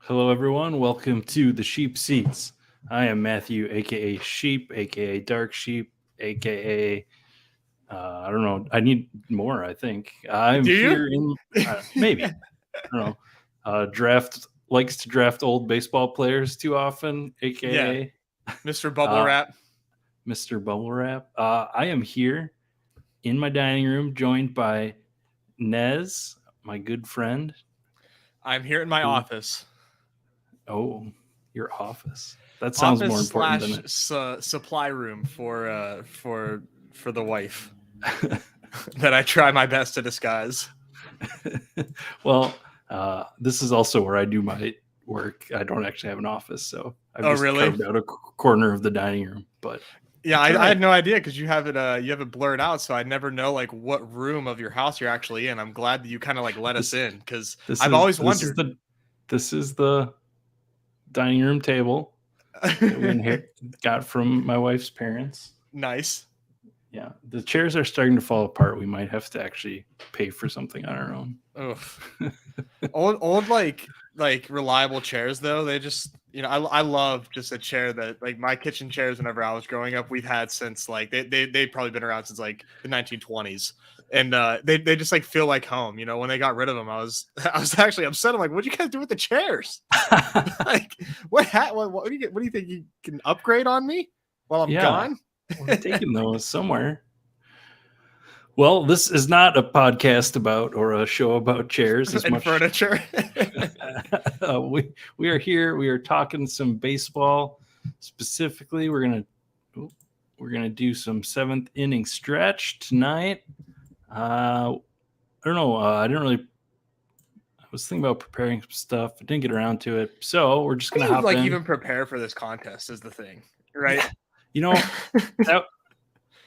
Hello, everyone. Welcome to the Sheep Seats. I am Matthew, aka Sheep, aka Dark Sheep, aka I don't know. I need more. I think I'm Do here you? in maybe I don't know. Draft likes to draft old baseball players too often, Yeah, aka Mr. Bubble uh, Wrap. Mr. Bubble Wrap. I am here in my dining room, joined by Nez, my good friend. I'm here in my Who? office. Oh, your office. That sounds Office more important slash than supply room for the wife it. that I try my best to disguise. Well, this is also where I do my work. I don't actually have an office, so I've Oh, just really? carved out a corner of the dining room. But Yeah, it's all I right. had no idea because you have it blurred out, so I never know like what room of your house you're actually in. I'm glad that you kind of like let us This in because this I've is always this is wondered. the dining room table that we got from my wife's parents. Nice. Yeah, the chairs are starting to fall apart. We might have to actually pay for something on our own. Oof. Old like reliable chairs though. They just I love just a chair that like my kitchen chairs whenever I was growing up we've had since like they've probably been around since like the 1920s. And they just like feel like home. When they got rid of them, I was I was actually upset. I'm like, what'd you guys do with the chairs? Like what do you think you can upgrade on me while I'm Yeah, gone? we're taking those somewhere. Well, this is not a podcast about or a show about chairs as And much. furniture. We are here. We are talking some baseball. Specifically, we're gonna do some seventh inning stretch tonight. I don't know. I didn't really. I was thinking about preparing some stuff. I didn't get around to it, so we're just How do gonna you hop like in. even prepare for this contest is the thing, right? You know that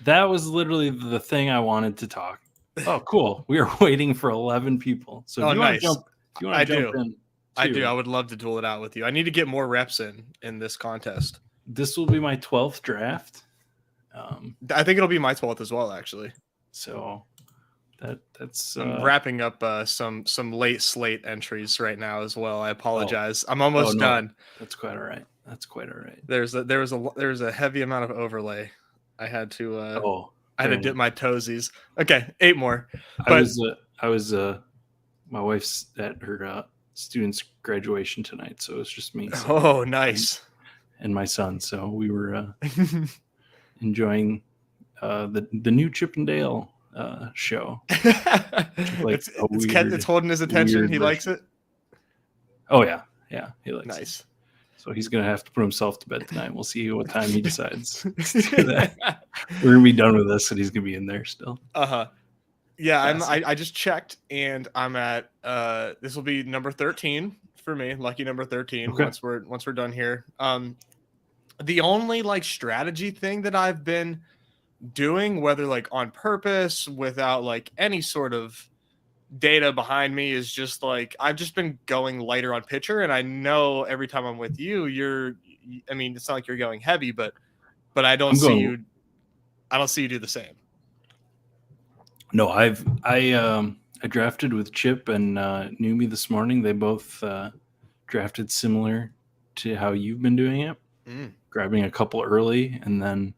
that was literally the thing I wanted to talk. Oh, cool. We are waiting for 11 people. So Oh, nice. if you want I to jump do. in I do. too, I would love to duel it out with you. I need to get more reps in this contest. this will be my 12th draft. I think it'll be my 12th as well, actually. So that's I'm wrapping up some late slate entries right now as well. I apologize. I'm almost no, done. that's quite all right. That's quite all right. There's a heavy amount of overlay. I had to Dang dip it. my toesies. Okay, 8 more. I But was my wife's at her student's graduation tonight, so it's just me. So oh, nice. and my son. So we were enjoying the new Chip and Dale show. Like It's holding his attention. He likes version. it. Oh yeah, he likes it. Nice. So he's gonna have to put himself to bed tonight. We'll see what time he decides to do that. We're gonna be done with this, and he's gonna be in there still. Uh-huh. Yeah, Classic. I just checked and I'm at this will be number 13 for me, lucky number 13 Okay. once we're done here. The only like strategy thing that I've been doing, whether like on purpose without like any sort of data behind me, is just like I've just been going lighter on pitcher. And I know every time I'm with you, I mean, it's not like you're going heavy, but I don't see you do the same. No, I drafted with Chip and Newbie this morning. They both drafted similar to how you've been doing it, grabbing a couple early and then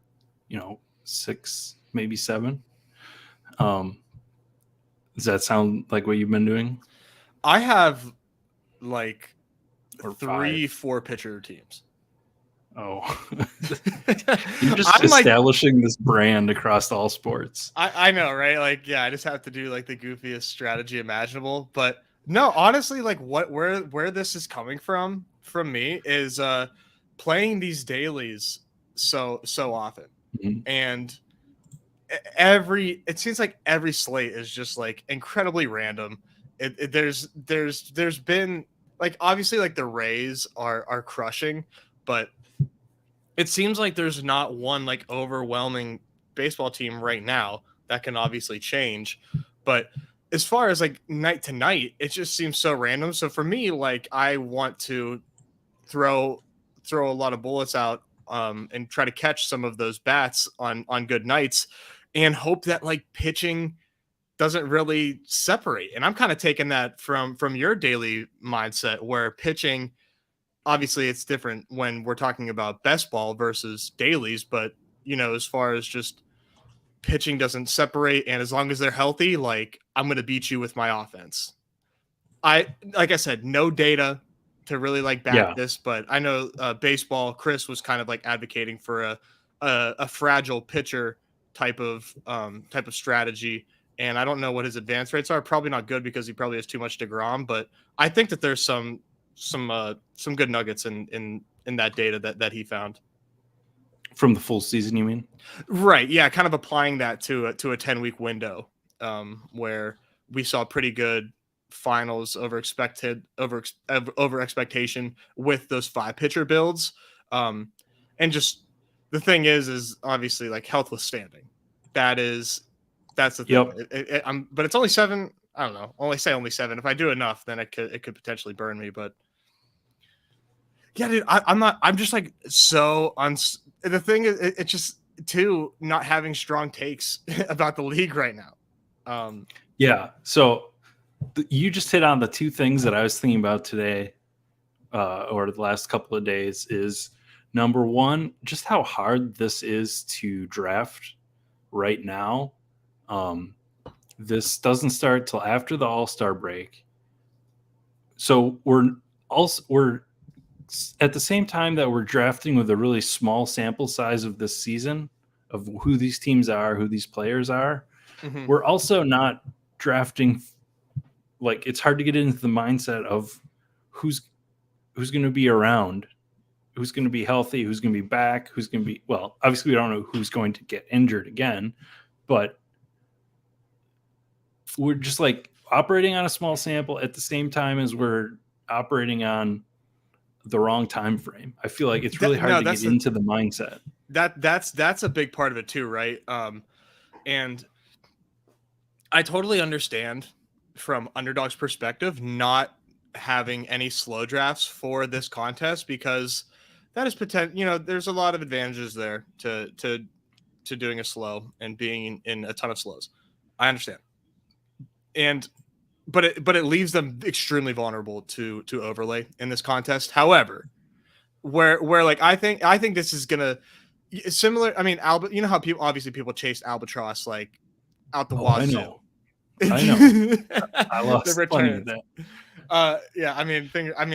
6, maybe 7. Does that sound like what you've been doing? I have like Or 3, 5? 4 pitcher teams. Oh, you're just establishing this brand across all sports. I know, right? Like, yeah, I just have to do like the goofiest strategy imaginable. But no, honestly, like where this is coming from me is playing these dailies so often. Mm-hmm. And it seems like every slate is just like incredibly random. There's been like obviously like the Rays are crushing, but it seems like there's not one like overwhelming baseball team right now. That can obviously change, but as far as like night to night, it just seems so random. So for me, like I want to throw a lot of bullets out and try to catch some of those bats on good nights and hope that like pitching doesn't really separate. And I'm kind of taking that from your daily mindset where pitching obviously it's different when we're talking about best ball versus dailies, but as far as just pitching doesn't separate, and as long as they're healthy, like I'm going to beat you with my offense. Like I said, no data to really like back Yeah. this, but I know baseball. Chris was kind of like advocating for a fragile pitcher type of strategy, and I don't know what his advance rates are. Probably not good because he probably has too much DeGrom, but I think that there's some good nuggets in that data that he found. From the full season, you mean? Right. Yeah. Kind of applying that to a 10-week window, where we saw pretty good finals over expectation with those 5 pitcher builds. And just the thing is obviously like health withstanding. That's the thing. Yep. But it's only 7. I don't know. Only 7. If I do enough, then it could potentially burn me. But yeah, dude, I'm not. I'm just like so the thing is, it's just too not having strong takes about the league right now. Yeah. So you just hit on the two things that I was thinking about today, or the last couple of days. Is number one, just how hard this is to draft right now. This doesn't start till after the All-Star break, so we're at the same time that we're drafting with a really small sample size of this season of who these teams are, who these players are. Mm-hmm. We're also not drafting, like, it's hard to get into the mindset of who's going to be around, who's going to be healthy, who's going to be back, who's going to be, well, obviously we don't know who's going to get injured again, but we're just like operating on a small sample at the same time as we're operating on the wrong time frame. I feel like it's really hard to get into the mindset. That's a big part of it too, right? And I totally understand from Underdog's perspective not having any slow drafts for this contest, because that is potential. There's a lot of advantages there to doing a slow and being in a ton of slows. I understand, but it leaves them extremely vulnerable to overlay in this contest. However, where like I think this is gonna similar. I mean, you know how people chase albatross like out the wazoo. I know. I The lost plenty of returns. that. Yeah, I mean,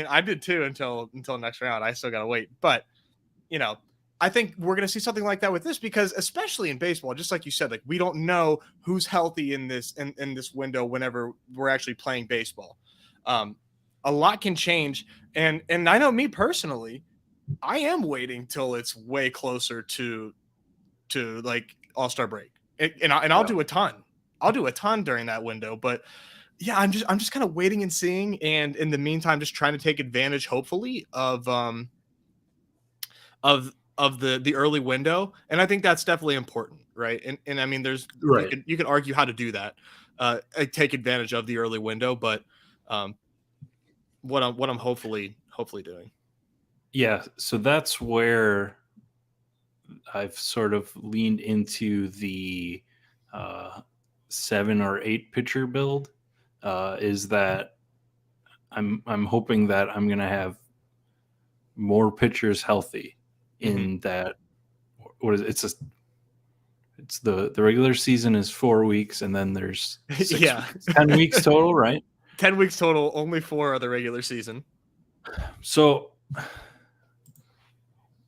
I did too until next round. I still gotta wait, but I think we're gonna see something like that with this, because especially in baseball, just like you said, like we don't know who's healthy in this window whenever we're actually playing baseball. A lot can change, and I know me personally, I am waiting till it's way closer to like All-Star break, and I'll do a ton. I'll do a ton during that window, but yeah, I'm just kind of waiting and seeing, and in the meantime, just trying to take advantage, hopefully, of the early window, and I think that's definitely important, right? And I mean, there's Right. you can argue how to do that, take advantage of the early window, but what I'm hopefully doing. Yeah, so that's where I've sort of leaned into the 7 or 8 pitcher build. Is that I'm hoping that I'm going to have more pitchers healthy in that. What is it? It's the regular season is 4 weeks, and then there's 6 Yeah. weeks, 10 weeks total, right? 10 weeks total, only 4 are the regular season. So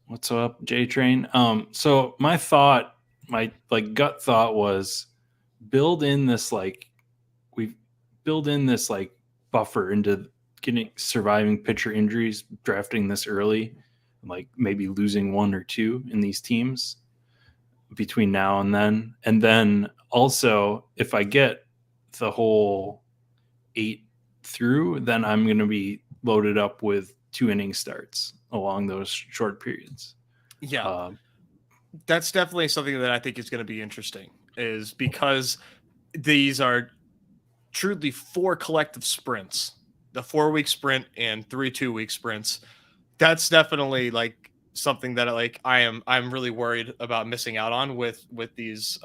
what's up, J Train? So my gut thought was build in this buffer into surviving pitcher injuries, drafting this early, like maybe losing 1 or 2 in these teams between now and then. And then also, if I get the whole 8 through, then I'm going to be loaded up with 2 inning starts along those short periods. Yeah. That's definitely something that I think is going to be interesting, is because these are truly 4 collective sprints, the 4-week sprint and 3 2-week sprints. That's definitely like something that I'm really worried about missing out on with these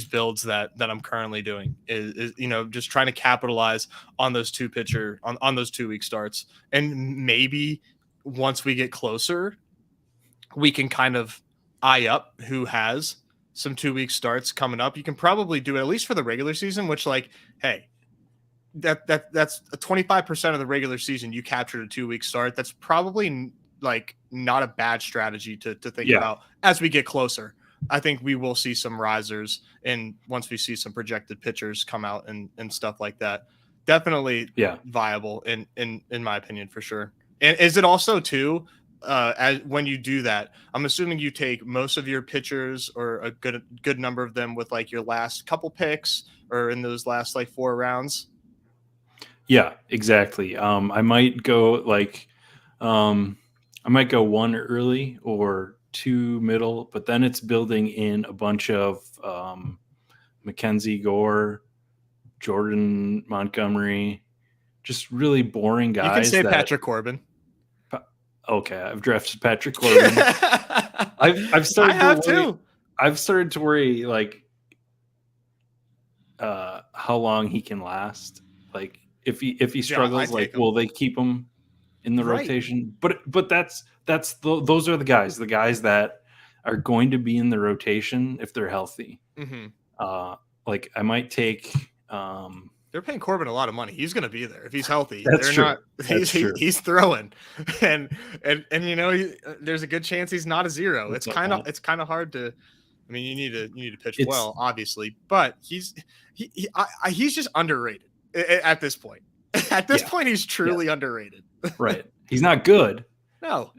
builds that I'm currently doing, is just trying to capitalize on those 2 pitcher on those 2-week starts, and maybe once we get closer, we can kind of eye up who has some 2-week starts coming up. You can probably do it at least for the regular season, which like, hey, that's 25% of the regular season you captured a 2-week start. That's probably like not a bad strategy to think about as we get closer. I think we will see some risers, and once we see some projected pitchers come out and stuff like that, definitely viable in my opinion for sure. And is it also too, as when you do that, I'm assuming you take most of your pitchers or a good number of them with like your last couple picks or in those last like 4 rounds. Yeah, exactly. I might go like, I might go 1 early or 2 middle, but then it's building in a bunch of Mackenzie Gore, Jordan Montgomery, just really boring guys. You can say Patrick Corbin. Okay, I've drafted Patrick Corbin. I've started. I have too. I've started to worry like how long he can last. Like if he struggles, like will they keep him in the rotation? But those are the guys that are going to be in the rotation if they're healthy. Mm-hmm. Like I might take. They're paying Corbin a lot of money. He's going to be there if he's healthy. That's true. He's throwing, and you know there's a good chance he's not a zero. It's kind of hard to. I mean, you need to pitch well, obviously, but he's just underrated at this point. At this point, he's truly underrated. Right. He's not good. No.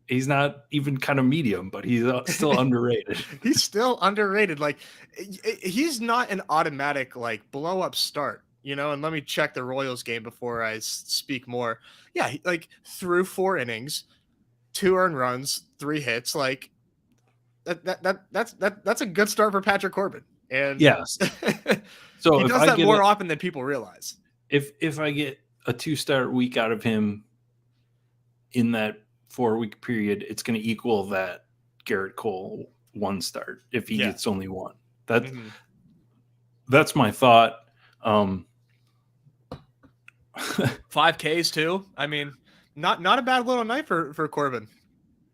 He's not even kind of medium, but he's still underrated. He's still underrated. Like he's not an automatic like blow up start, you know. And let me check the Royals game before I speak more. Yeah, like through 4 innings, 2 earned runs, 3 hits. Like that's a good start for Patrick Corbin. And yes, so he does that more often than people realize. If I get a 2-start week out of him in that 4-week period, it's going to equal that Garrett Cole 1 start if he gets only 1. That's my thought. 5 Ks too. I mean, not a bad little night for Corbin.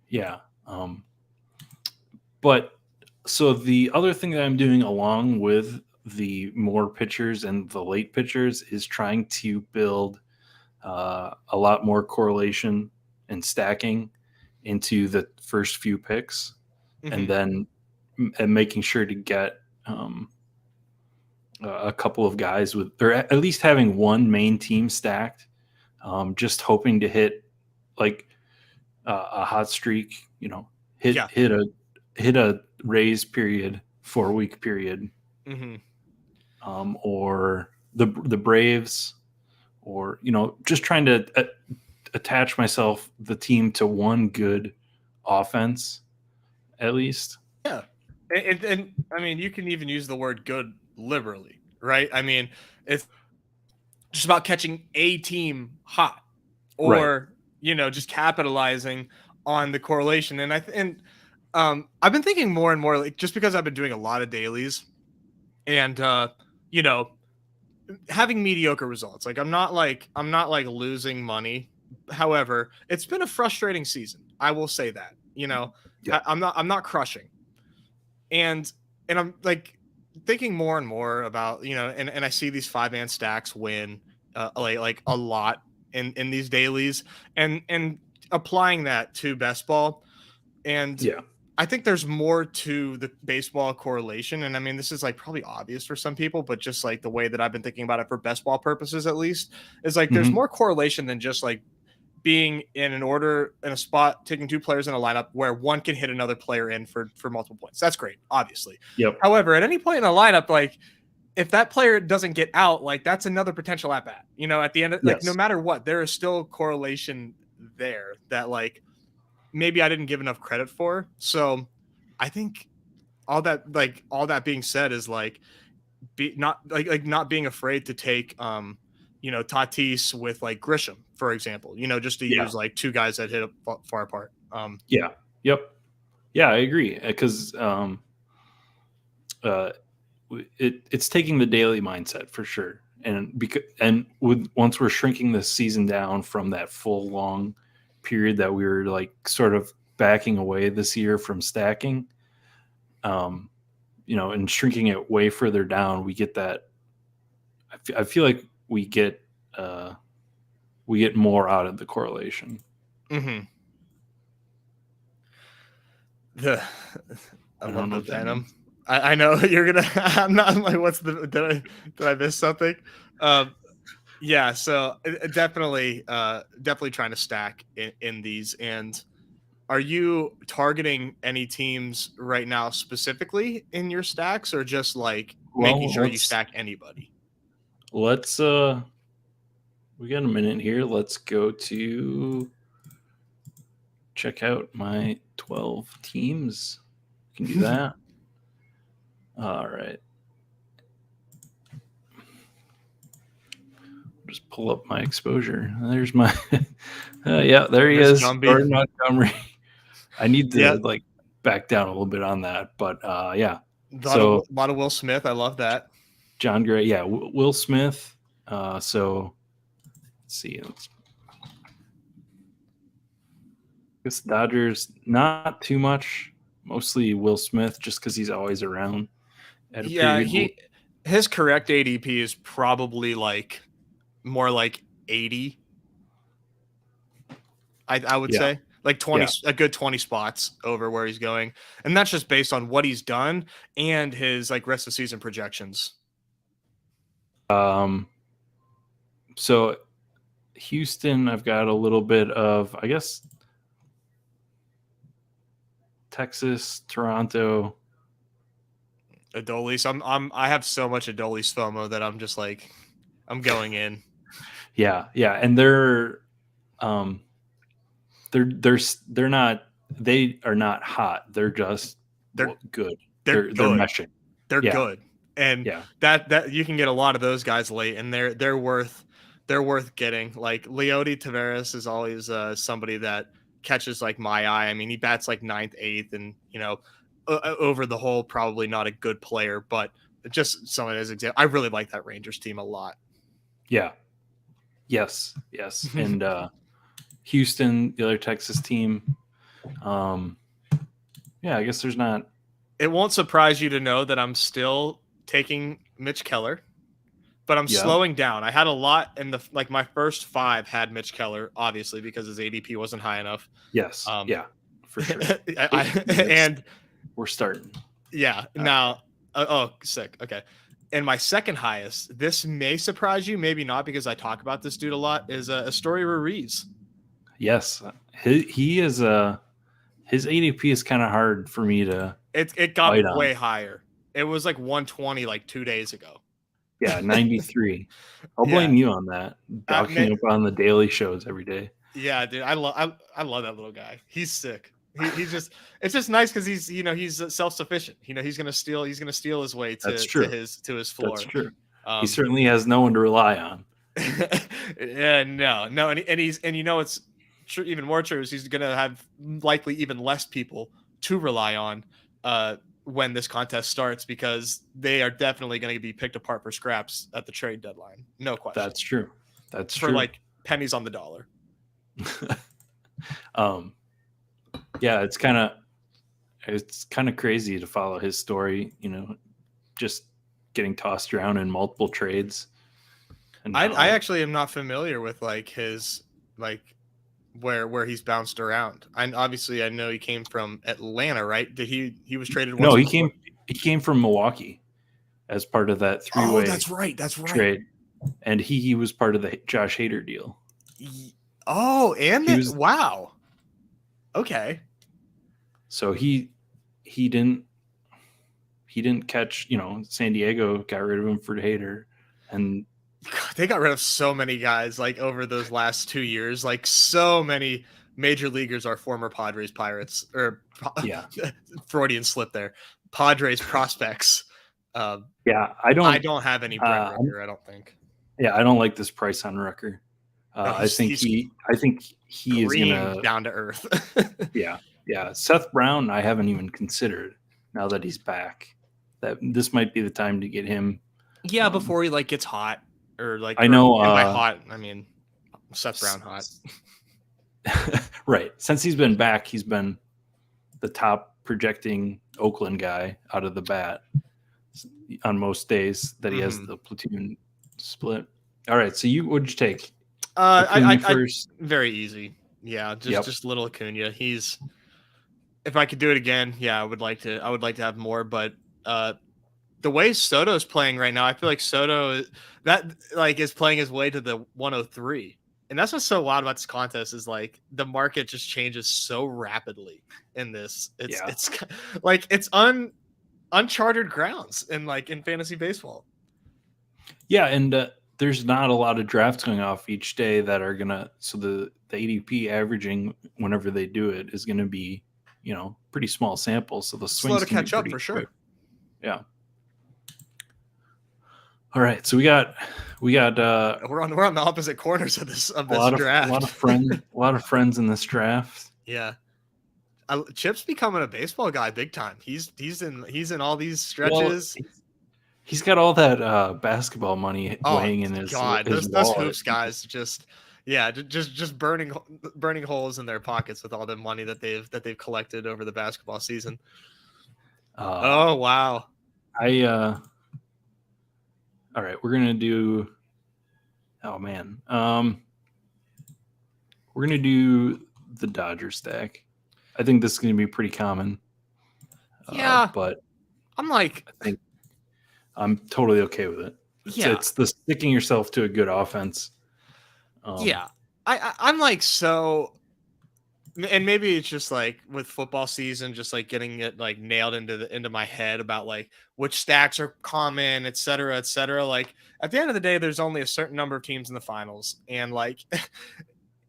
Yeah. But so the other thing that I'm doing along with the more pitchers and the late pitchers is trying to build a lot more correlation and stacking into the first few picks, and then making sure to get a couple of guys with, or at least having one main team stacked, just hoping to hit like a hot streak, you know, hit a raise period, 4-week period, or the Braves, or, you know, just trying to attach the team to one good offense at least. Yeah. And I mean, you can even use the word good liberally, right? I mean, it's just about catching a team hot, or, you know, just capitalizing on the correlation. And I've been thinking more and more, like, just because I've been doing a lot of dailies and, you know, having mediocre results. Like I'm not like losing money. However, it's been a frustrating season. I will say that, you know, I'm not crushing. And I'm like thinking more and more about, you know, and I see these 5-man stacks win like a lot in these dailies, and applying that to best ball. And I think there's more to the baseball correlation. And I mean, this is like probably obvious for some people, but just like the way that I've been thinking about it for best ball purposes, at least, is like there's more correlation than just like being in an order in a spot, taking 2 players in a lineup where one can hit another player in for multiple points. That's great, obviously. However, at any point in a lineup, like if that player doesn't get out, like that's another potential at bat, you know, at the end of, like, no matter what, there is still correlation there that like maybe I didn't give enough credit for. So I think all that being said is like not being afraid to take you know, Tatis with like Grisham, for example, you know, just to use like 2 guys that hit far apart. I agree, because it's taking the daily mindset for sure, and once we're shrinking the season down from that full long period that we were like sort of backing away this year from stacking, and shrinking it way further down, we get that. I feel like we get more out of the correlation. Mm-hmm. I love the Venom. I know you're gonna. I'm like, what's the? Did I miss something? Yeah. So definitely trying to stack in these. And are you targeting any teams right now specifically in your stacks, or just like making sure you stack anybody? Let's we got a minute here. Let's go to check out my 12 teams. We can do that. All right. Just pull up my exposure. There's my yeah, there he is. Jordan Montgomery. I need to like back down a little bit on that, but yeah. A lot of Will Smith. I love that. John Gray, yeah, Will Smith. So let's see. I guess Dodgers, not too much. Mostly Will Smith, just because he's always around. His correct ADP is probably like more like 80. I would say like 20, a good 20 spots over where he's going, and that's just based on what he's done and his like rest of season projections. So Houston, I've got a little bit of, I guess, Texas, Toronto, Adolis. I have so much Adolis FOMO that I'm just like, I'm going in. Yeah, and they're not. They are not hot. They're just good. They're meshing. They're good, and that you can get a lot of those guys late, and they're worth getting. Like Leody Taveras is always somebody that catches like my eye. I mean, he bats like 9th, 8th, and over the whole, probably not a good player, but just someone as example. I really like that Rangers team a lot. Yeah. Yes. And Houston, the other Texas team. I guess there's not. It won't surprise you to know that I'm still taking Mitch Keller, but I'm slowing down. I had a lot in my first 5 had Mitch Keller, obviously, because his ADP wasn't high enough. Yes. For sure. And we're starting. Yeah. Now, sick. Okay. And my second highest, this may surprise you, maybe not, because I talk about this dude a lot, is Astoria Ruiz. Yes. He is his ADP is kind of hard for me to. It got way higher. It was like 120 like 2 days ago. Yeah, 93. I'll blame you on that. Docking up on the daily shows every day. Yeah, dude, I love that little guy. He's sick. He's just, it's just nice because he's self-sufficient. He's gonna steal his way to his floor. That's true. He certainly has no one to rely on. Yeah, no, and it's true, even more true is he's gonna have likely even less people to rely on when this contest starts, because they are definitely going to be picked apart for scraps at the trade deadline. No question. That's true. For like pennies on the dollar. Yeah, it's kind of crazy to follow his story, just getting tossed around in multiple trades. And I actually am not familiar with like his where he's bounced around. And obviously I know he came from Atlanta, right? He was traded once? No, he came from Milwaukee as part of that 3-way. Oh, that's right. Trade. And he was part of the Josh Hader deal. Oh, and wow. Okay. So he didn't catch, San Diego got rid of him for Hader, and they got rid of so many guys like over those last 2 years. Like so many major leaguers are former Padres Pirates, or Freudian slip there. Padres prospects. I don't have any Brent Rooker, I don't think. Yeah, I don't like this price on Rooker. I think he is gonna down to earth. Yeah. Seth Brown, I haven't even considered now that he's back. That this might be the time to get him. Yeah, before he gets hot, or I know. By hot, I mean Seth Brown hot. Right. Since he's been back, he's been the top projecting Oakland guy out of the bat on most days that he has the platoon split. All right. So what'd you take? Acuna first. Very easy. Yeah, just little Acuna. If I could do it again, yeah, I would like to have more, but the way Soto's playing right now, I feel like Soto is playing his way to the 103. And that's what's so wild about this contest is like the market just changes so rapidly in this. It's like it's uncharted grounds in fantasy baseball. Yeah, and there's not a lot of drafts going off each day that are gonna. So the ADP averaging whenever they do it is gonna be, pretty small samples. So the swings slow to catch up for quick. sure. Yeah. All right, so we got we're on the opposite corners of this draft. A lot of friends in this draft. Yeah. Chip's becoming a baseball guy big time. He's in all these stretches. Well, he's got all that basketball money weighing in his God. His those hoops guys just burning holes in their pockets with all the money that they've collected over the basketball season. Oh wow. All right, we're gonna do. Oh man, we're gonna do the Dodger stack. I think this is gonna be pretty common. Yeah, but I think I'm totally okay with it. It's the sticking yourself to a good offense. I'm like so. And maybe it's just like with football season, just like getting it like nailed into my head about like which stacks are common, et cetera, et cetera. Like at the end of the day, there's only a certain number of teams in the finals, and like,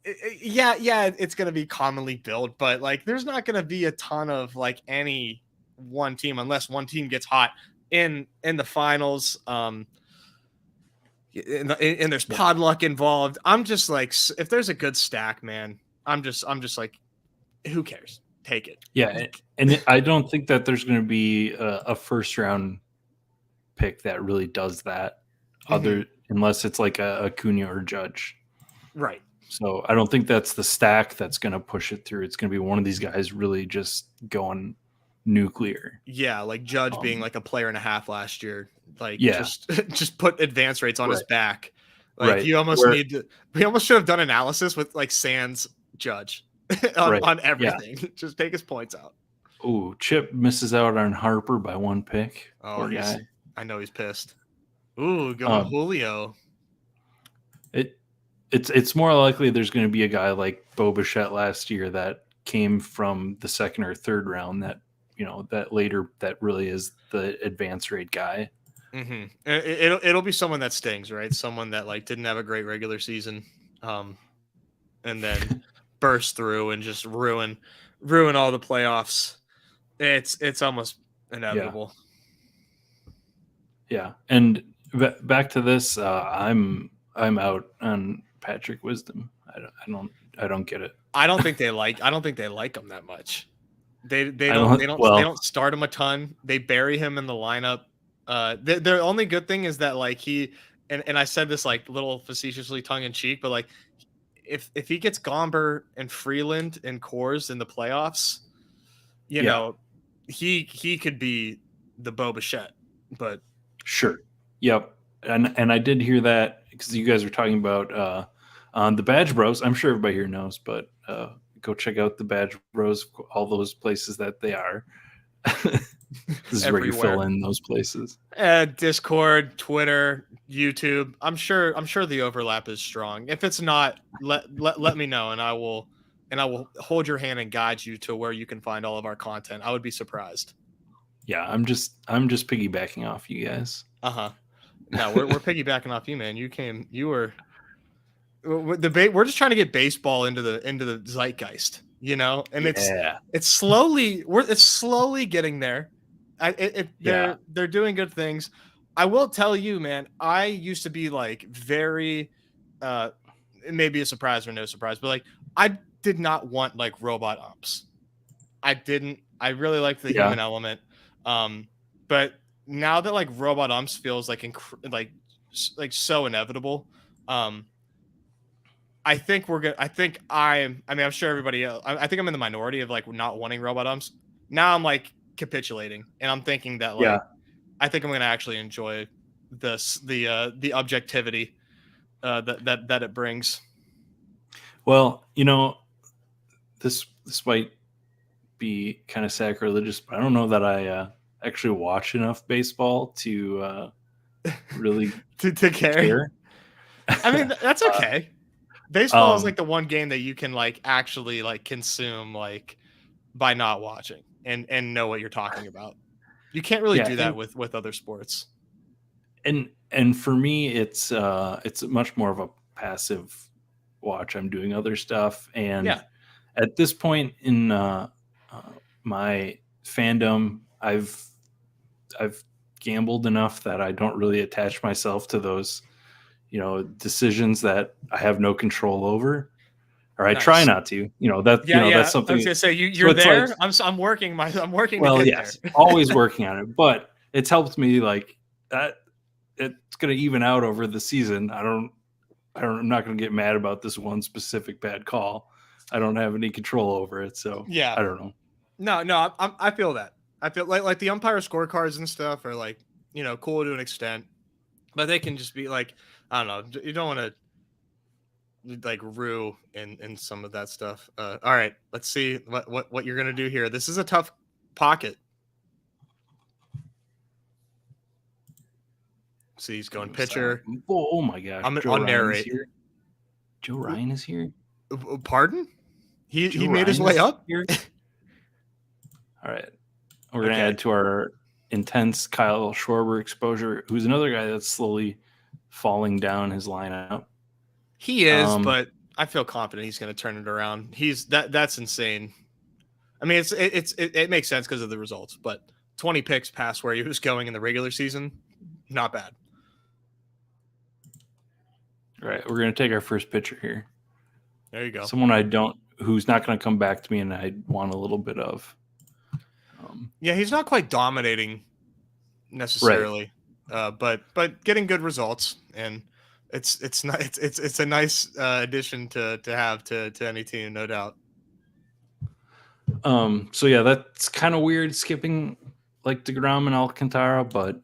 it's gonna be commonly built, but like there's not gonna be a ton of like any one team unless one team gets hot in the finals. And there's pod luck involved. I'm just like, if there's a good stack, man. I'm just like, who cares? Take it. Yeah, and I don't think that there's going to be a first round pick that really does that, unless it's like a Acuna or Judge. Right. So I don't think that's the stack that's going to push it through. It's going to be one of these guys really just going nuclear. Yeah, like Judge being like a player and a half last year. Like just put advance rates on his back. Like you almost we almost should have done analysis with like Sands Judge on everything. Yeah. Just take his points out. Ooh, Chip misses out on Harper by one pick. Oh, I know he's pissed. Ooh, going Julio. It's more likely there's going to be a guy like Bo Bichette last year that came from the second or third round that that later that really is the advance rate guy. Mm-hmm. It'll be someone that stings, right? Someone that like didn't have a great regular season, and then burst through and just ruin all the playoffs. It's almost inevitable. Yeah, and back to this, I'm out on Patrick Wisdom. I don't get it. I don't think they like him that much. They don't start him a ton. They bury him in the lineup. The only good thing is that like he and I said this like little facetiously tongue in cheek, but like if he gets Gomber and Freeland and Coors in the playoffs, you know, he could be the Bo Bichette. But sure, yep, and I did hear that because you guys were talking about on the Badge Bros. I'm sure everybody here knows, but go check out the Badge Bros. All those places that they are. This is everywhere. Where you fill in those places. Discord, Twitter, YouTube. I'm sure the overlap is strong. If it's not, let me know, and I will hold your hand and guide you to where you can find all of our content. I would be surprised. Yeah, I'm just piggybacking off you guys. No, we're piggybacking off you, man. We're just trying to get baseball into the zeitgeist, and it's slowly getting there. They're doing good things. I will tell you, man, I used to be like very, it may be a surprise or no surprise, but like I did not want like robot umps. I really liked the human element. But now that like robot umps feels like so inevitable, I think we're gonna. I think I'm. I mean, I'm sure everybody else. I think I'm in the minority of like not wanting robot umps. Now I'm like capitulating, and I'm thinking that Yeah. like I think I'm gonna actually enjoy the objectivity that it brings. Well, this might be kind of sacrilegious, but I don't know that I actually watch enough baseball to really to care. care. I mean, that's Uh, okay. Baseball is like the one game that you can like actually like consume like by not watching and know what you're talking about. You can't really yeah, do that with other sports. and for me, it's much more of a passive watch. I'm doing other stuff, and Yeah. at this point in my fandom, I've gambled enough that I don't really attach myself to those decisions that I have no control over, or I try Nice. not to. That's Yeah. I was something. gonna say So you're it's like, there. I'm working I'm working to well, get there. yes, always working on it, but it's helped me like that. It's going to even out over the season. I'm not going to get mad about this one specific bad call. I don't have any control over it, so Yeah. I don't know. No, I feel that. I feel like the umpire scorecards and stuff are like cool to an extent, but they can just be like I don't know. You don't want to like rue in some of that stuff. All right, let's see what you're gonna do here. This is a tough pocket. See, he's going pitcher. Oh my gosh, I'm Joe on Ryan is narrate. here. Joe Ryan is here. Pardon? He Joe made his Ryan way is up. here. All right, we're gonna Okay. add to our intense Kyle Schwarber exposure, who's another guy that's slowly falling down his lineup. He is, but I feel confident he's going to turn it around. That's insane. I mean, it makes sense because of the results, but 20 picks past where he was going in the regular season, not bad. All right, we're gonna take our first pitcher here. There you go. Someone who's not going to come back to me, and I want a little bit of. Yeah, he's not quite dominating necessarily, right. But getting good results, and it's a nice addition to have to any team, no doubt. So yeah, that's kind of weird skipping like DeGrom and Alcantara, but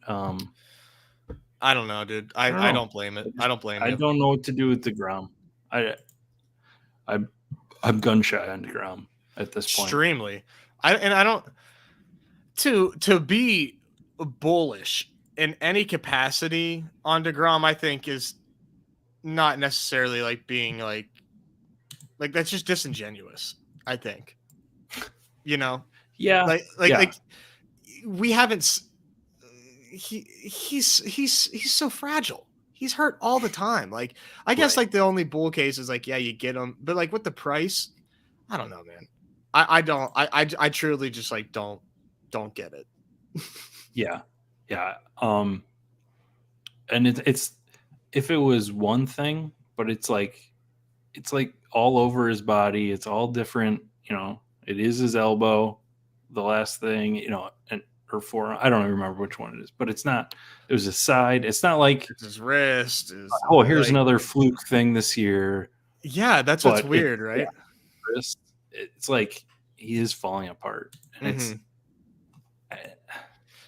I don't know, dude. I don't blame it. I don't blame you. I don't know what to do with DeGrom. I'm gun shy on DeGrom at this point. Extremely. I don't to be bullish in any capacity on DeGrom, I think is not necessarily like being like that's just disingenuous, I think. Yeah. Like we haven't he's so fragile. He's hurt all the time. Like I guess like the only bull case is like you get him, but like with the price, I don't know, man. I truly just like don't get it. Yeah. And it's if it was one thing, but it's like all over his body. It's all different. It is his elbow, the last thing, or forearm. I don't even remember which one it is, but it's not. It was his side. It's not like it's his wrist. Here's another fluke thing this year. Yeah, that's what's weird, right? Yeah, wrist. It's like he is falling apart, and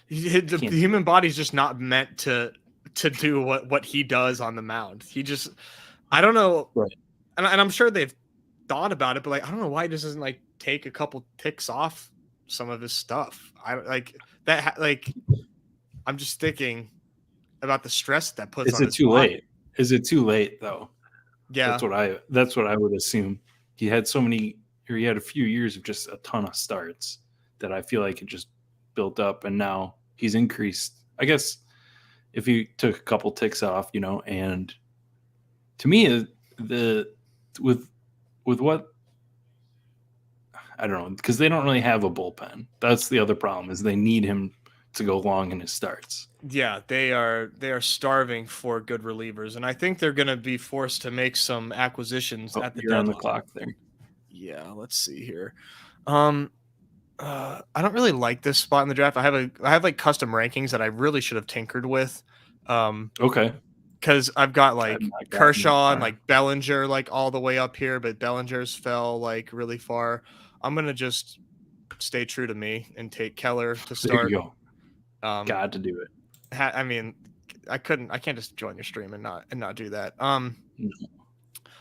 the human body's just not meant to do what he does on the mound. He just, I don't know, right. and I'm sure they've thought about it, but like I don't know why he just doesn't like take a couple ticks off some of his stuff. I like that. Like I'm just thinking about the stress that puts. Is it too late? Is it too late though? Yeah, that's what I would assume. He had a few years of just a ton of starts that I feel like it just built up, and now he's increased. I guess if he took a couple ticks off, and to me, with what, I don't know, because they don't really have a bullpen. That's the other problem, is they need him to go long in his starts. Yeah, they are starving for good relievers, and I think they're going to be forced to make some acquisitions at the deadline. On the clock there. Yeah, let's see here. I don't really like this spot in the draft. I have like custom rankings that I really should have tinkered with. Okay. because I've got like I've not gotten that Kershaw and far. like Bellinger like all the way up here, but Bellinger's fell like really far. I'm gonna just stay true to me and take Keller to There you start. go. Um, Got to do it. I mean, I can't just join your stream and not do that. No.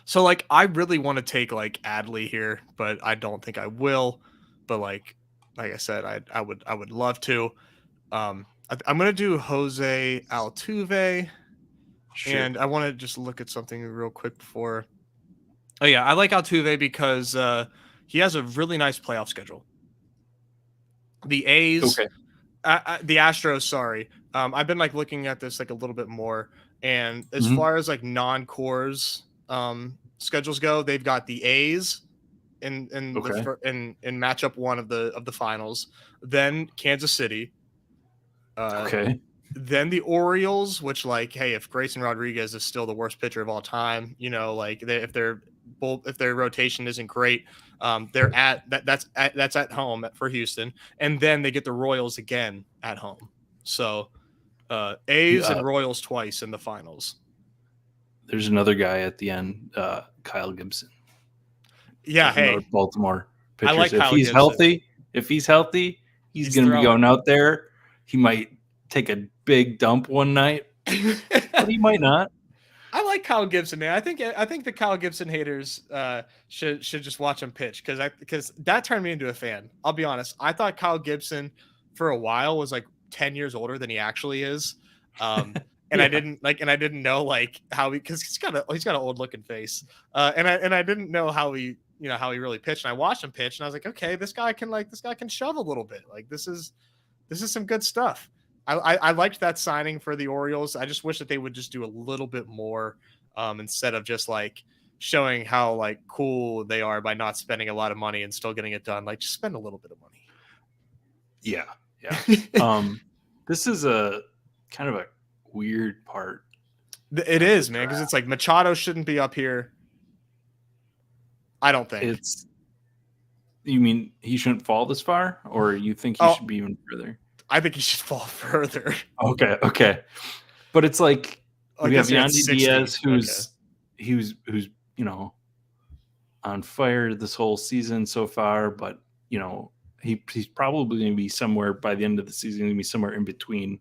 So like I really want to take like Adley here, but I don't think I will. But like I said, I would love to. I'm gonna do Jose Altuve, Sure. and I want to just look at something real quick before. Oh yeah, I like Altuve because he has a really nice playoff schedule. The A's, Okay. the Astros. Sorry, I've been like looking at this like a little bit more, and as Mhm. far as like non-cores schedules go, they've got the A's Okay. in matchup one of the finals, then Kansas City, Okay. then the Orioles, which like, hey, if Grayson Rodriguez is still the worst pitcher of all time, like if their rotation isn't great, they're that's at home for Houston, and then they get the Royals again at home. So A's and Royals twice in the finals. There's another guy at the end, Kyle Gibson. Yeah, hey, another Baltimore pitcher. I like if Kyle he's Gibson. healthy, he's going to be throwing. going out there. He might take a big dump one night, but he might not. I like Kyle Gibson, man. I think the Kyle Gibson haters should just watch him pitch because that turned me into a fan. I'll be honest. I thought Kyle Gibson for a while was like 10 years older than he actually is. And Yeah. I didn't know like how because he's got an old looking face. And I didn't know how he really pitched. And I watched him pitch and I was like, okay, this guy can shove a little bit. Like this is some good stuff. I liked that signing for the Orioles. I just wish that they would just do a little bit more instead of just like showing how like cool they are by not spending a lot of money and still getting it done. Like just spend a little bit of money. Yeah. This is a kind of a weird part. It is, man, because it's like Machado shouldn't be up here. I don't think. You mean he shouldn't fall this far, or you think he should be even further? I think he should fall further. Okay. But it's like we have Yandy 60. Diaz, who's on fire this whole season so far, but he's probably going to be somewhere by the end of the season, going to be somewhere in between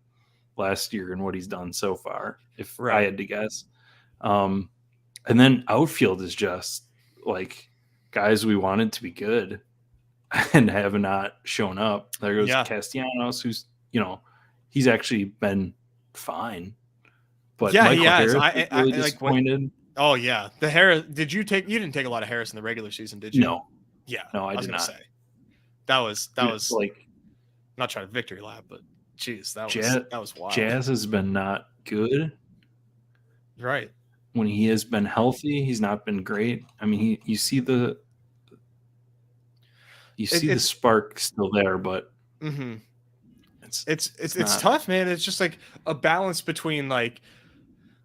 last year and what he's done so far, if I had to guess. And then outfield is just like guys we wanted to be good and have not shown up. There goes Castellanos, who's he's actually been fine, but Michael Harris is really disappointed. Oh yeah, the Harris. You didn't take a lot of Harris in the regular season, did you? No. Yeah, no, I was did gonna not. say that was like not trying to victory lap, but geez, that was wild. Jazz has been not good. Right. When he has been healthy, he's not been great. I mean, you see the spark still there, but it's tough, man. It's just like a balance between like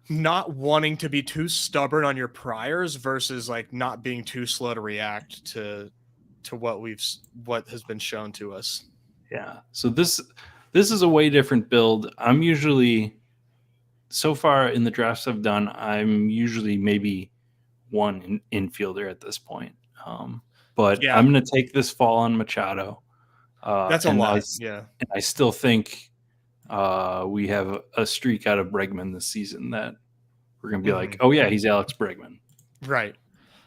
not wanting to be too stubborn on your priors versus like not being too slow to react to what has been shown to us. Yeah. So this is a way different build. I'm usually, so far in the drafts I've done, I'm usually maybe one infielder at this point. But yeah. I'm going to take this fall on Machado. That's a lot. And I still think we have a streak out of Bregman this season that we're going to be like, oh yeah, he's Alex Bregman. Right.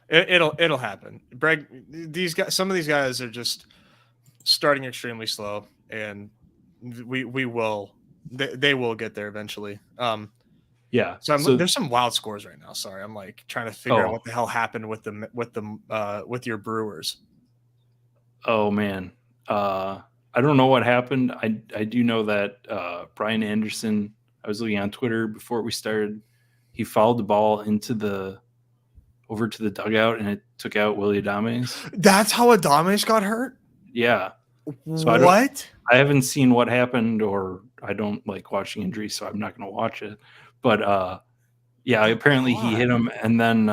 It'll happen. Some of these guys are just starting extremely slow, and they will get there eventually. Yeah. So there's some wild scores right now. Sorry, I'm like trying to figure out what the hell happened with your Brewers. Oh man, I don't know what happened. I do know that Brian Anderson. I was looking on Twitter before we started. He fouled the ball over to the dugout, and it took out Willie Adames. That's how Adames got hurt? Yeah. So I haven't seen what happened, or I don't like watching injuries, so I'm not going to watch it. But yeah, apparently he hit him, and then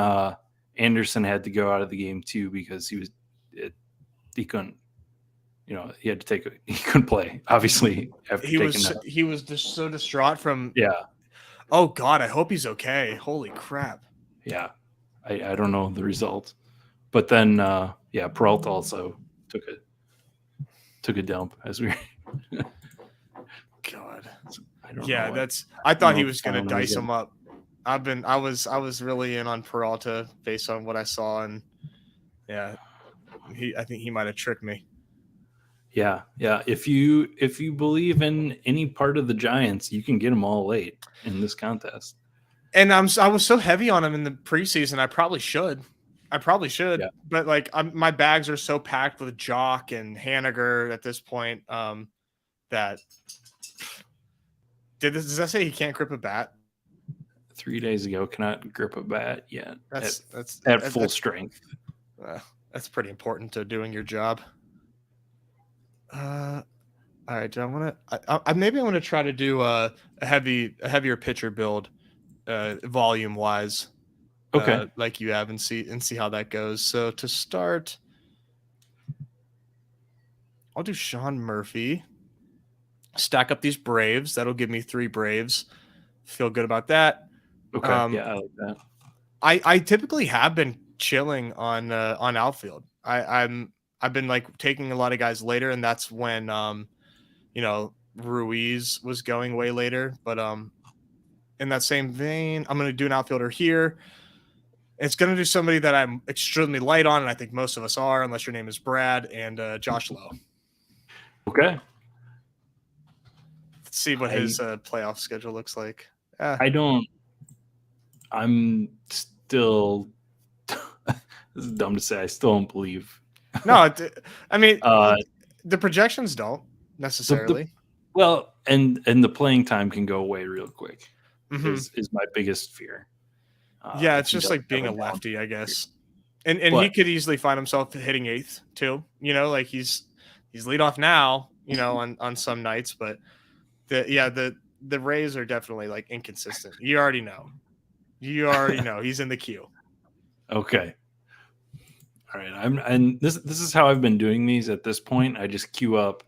Anderson had to go out of the game too because he couldn't. He couldn't play. Obviously, after he was just so distraught from. Yeah. Oh God, I hope he's okay. Holy crap. Yeah, I don't know the result, but then Peralta also took a dump as we. God. I don't Yeah, know. I I don't thought know he what the was gonna final number dice is. him up. I was really in on Peralta based on what I saw, and yeah, I think he might have tricked me. Yeah. If you believe in any part of the Giants, you can get them all late in this contest. And I was so heavy on him in the preseason. I probably should. Yeah. But like my bags are so packed with Jock and Haniger at this point that does that say he can't grip a bat? 3 days ago, cannot grip a bat yet That's at full strength. uh, that's pretty important to doing your job. All right, do I want to? Maybe I want to try to do a heavier pitcher build, volume wise, Okay. like you have, and see how that goes. So to start, I'll do Sean Murphy. Stack up these Braves. That'll give me 3 Braves. Feel good about that. Okay. I like that. I typically have been chilling on outfield. I've been like taking a lot of guys later, and that's when Ruiz was going way later. But in that same vein, I'm going to do an outfielder here. It's going to do somebody that I'm extremely light on, and I think most of us are, unless your name is Brad, and Josh Lowe. Okay. Let's see what his playoff schedule looks like. I'm still. This is dumb to say. I still don't believe. No, I mean, the projections don't necessarily. And the playing time can go away real quick. Is my biggest fear. Yeah, it's just like being a lefty, I guess. And he could easily find himself hitting 8th too. Like he's lead off now, on some nights, but the Rays are definitely like inconsistent. You already know. He's in the queue. Okay. All right. And this is how I've been doing these at this point. I just queue up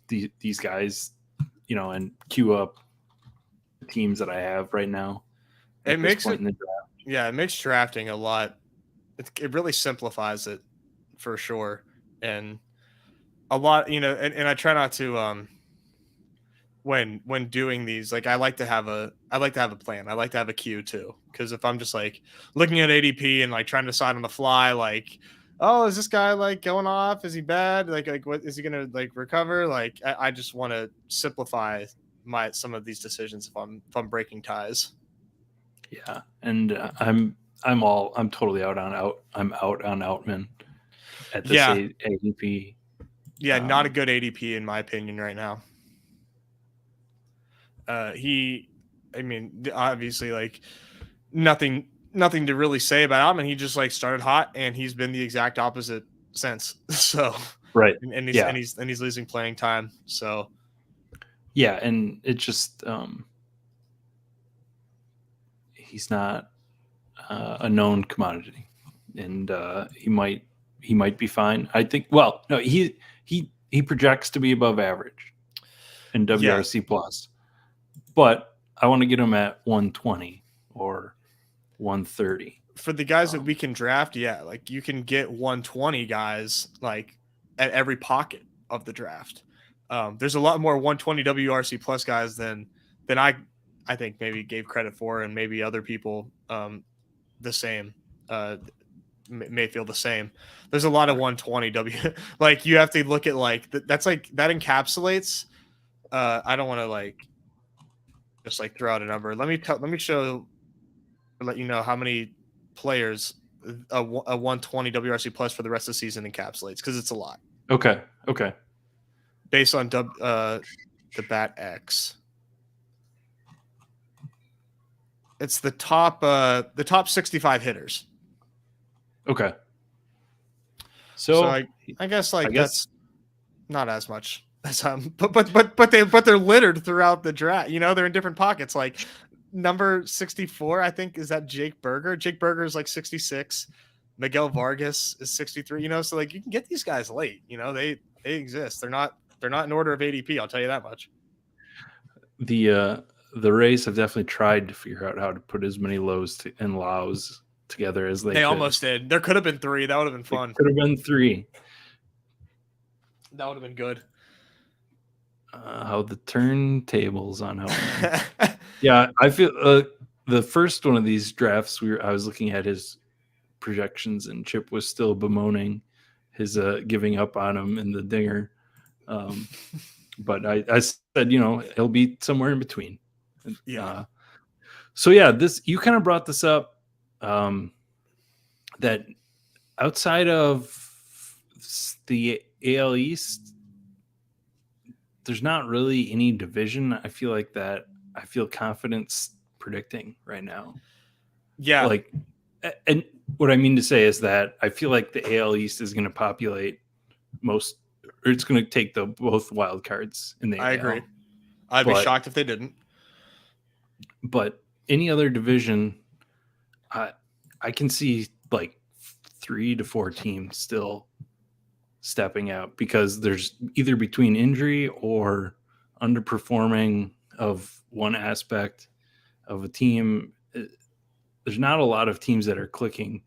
these guys, and queue up the teams that I have right now. It makes drafting a lot. It really simplifies it for sure. And a lot, and I try not to when doing these, like I like to have a plan. I like to have a queue too, because if I'm just like looking at ADP and like trying to decide on the fly, like, oh, is this guy like going off? Is he bad? Like what is he gonna like recover? Like I just want to simplify some of these decisions if I'm breaking ties. Yeah, and I'm totally out on Outman at this ADP. Yeah, not a good ADP in my opinion right now. Obviously, like nothing to really say about him, and he just like started hot, and he's been the exact opposite since. So right, and he's losing playing time. So yeah, and it just he's not a known commodity, and he might be fine. I think. Well, no, he projects to be above average in WRC plus, but I want to get him at 120 or 130 for the guys that we can draft. Yeah, like you can get 120 guys like at every pocket of the draft. There's a lot more 120 WRC plus guys than I think maybe gave credit for, and maybe other people the same may feel the same. There's a lot of 120 W. Like you have to look at like that's like that encapsulates. I don't want to like just like throw out a number. Let me show. Let you know how many players a 120 WRC plus for the rest of the season encapsulates, because it's a lot. Okay. Based on the Bat X. It's the top 65 hitters. Okay. So I guess that's not as much as but they're littered throughout the draft. They're in different pockets. Like number 64, I think, is that Jake Berger. Jake Berger is like 66. Miguel Vargas is 63. So like you can get these guys late. They exist. They're not in order of ADP. I'll tell you that much. the Rays have definitely tried to figure out how to put as many lows and lows together as they could. almost did. There could have been 3. That would have been fun. Could have been 3. That would have been good. How the turntables on how. Yeah, I feel the first one of these drafts I was looking at his projections, and Chip was still bemoaning his giving up on him in the dinger. But I said, he'll be somewhere in between. Yeah. So yeah, you kind of brought this up, that outside of the AL East, there's not really any division I feel confidence predicting right now. Yeah. Like, and what I mean to say is that I feel like the AL East is going to populate or it's going to take both wild cards in the AL. I agree. I'd be shocked if they didn't. But any other division, I can see like 3 to 4 teams still stepping out, because there's either between injury or underperforming of one aspect of a team. There's not a lot of teams that are clicking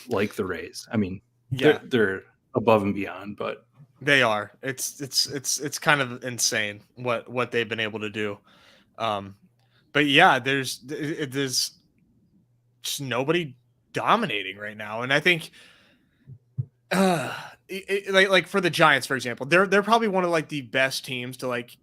like the Rays. I mean, they're above and beyond, but they are. It's kind of insane what they've been able to do. But yeah, there's just nobody dominating right now, and I think like for the Giants, for example, they're probably one of like the best teams to like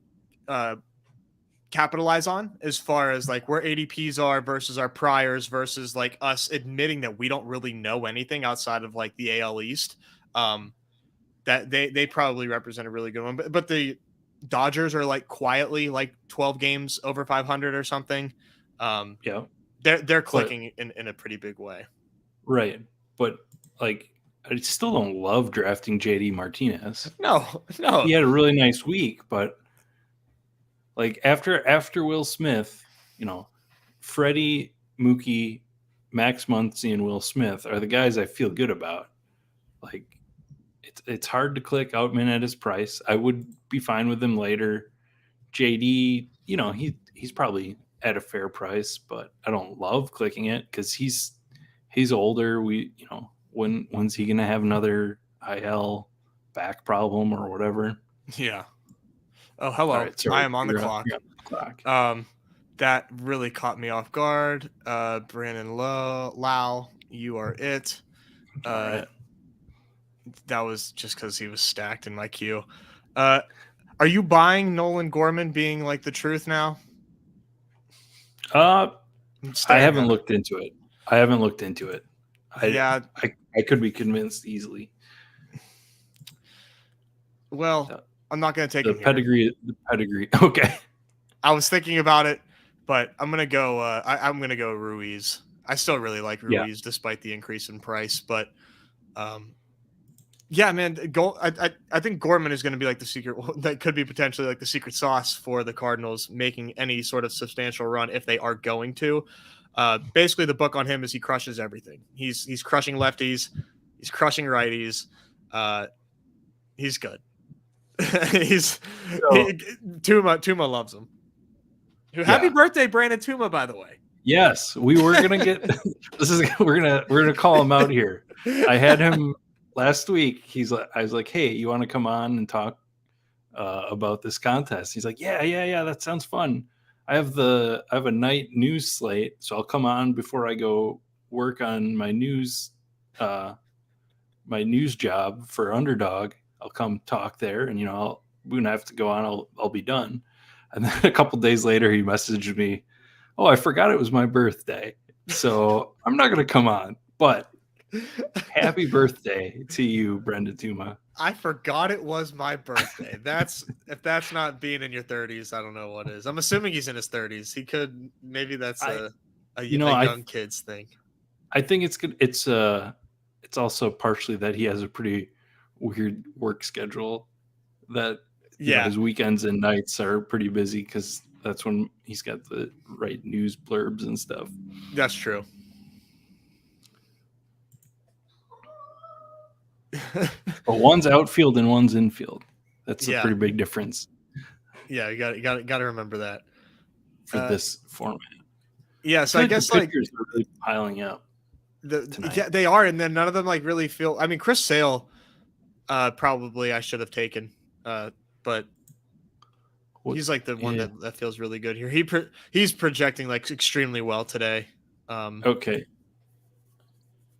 capitalize on, as far as like where ADPs are versus our priors versus like us admitting that we don't really know anything outside of like the AL East. That they probably represent a really good one, but the Dodgers are like quietly like 12 games over 500 or something. Yeah, they're clicking in a pretty big way. Right. But like, I still don't love drafting JD Martinez. No. He had a really nice week, but like after Will Smith, Freddie, Mookie, Max Muncy, and Will Smith are the guys I feel good about. Like, it's hard to click Outman at his price. I would be fine with him later. JD, he's probably at a fair price, but I don't love clicking it because he's older. When's he gonna have another IL back problem or whatever? Yeah. Oh, hello. Right, I am on the clock. That really caught me off guard. Brandon Lau, you are it. Right. That was just because he was stacked in my queue. Are you buying Nolan Gorman being like the truth now? I haven't looked into it. I could be convinced easily. Well, I'm not going to take the pedigree. Okay. I was thinking about it, but I'm going to go. I'm going to go Ruiz. I still really like Ruiz despite the increase in price, but yeah, man, I think Gorman is going to be like the secret that could be potentially like the secret sauce for the Cardinals making any sort of substantial run if they are going to. Basically, the book on him is he crushes everything. He's crushing lefties, he's crushing righties. He's good. Tuma loves him. Happy birthday, Brandon Tuma, by the way. Yes, we were gonna get we're gonna call him out here. I had him last week. I was like, hey, you want to come on and talk about this contest? He's like, yeah, that sounds fun. I have a night news slate, so I'll come on before I go work on my news job for Underdog. I'll come talk there, and when I have to go on, I'll be done. And then a couple days later, he messaged me, "Oh, I forgot it was my birthday, so I'm not going to come on. But happy birthday to you, Brenda Tuma." I forgot it was my birthday. If that's not being in your 30s, I don't know what is. I'm assuming he's in his 30s. He could, maybe that's a young kid's thing. I think it's good. It's also partially that he has a pretty weird work schedule that his weekends and nights are pretty busy because that's when he's got the right news blurbs and stuff. That's true. But one's outfield and one's infield. That's a pretty big difference. Yeah, you got to remember that. for this format. Yeah, so I guess the pitchers are really piling up. Yeah, they are, and then none of them like really feel. I mean, Chris Sale, probably I should have taken, but he's like the one that feels really good here. He's projecting like extremely well today. Okay.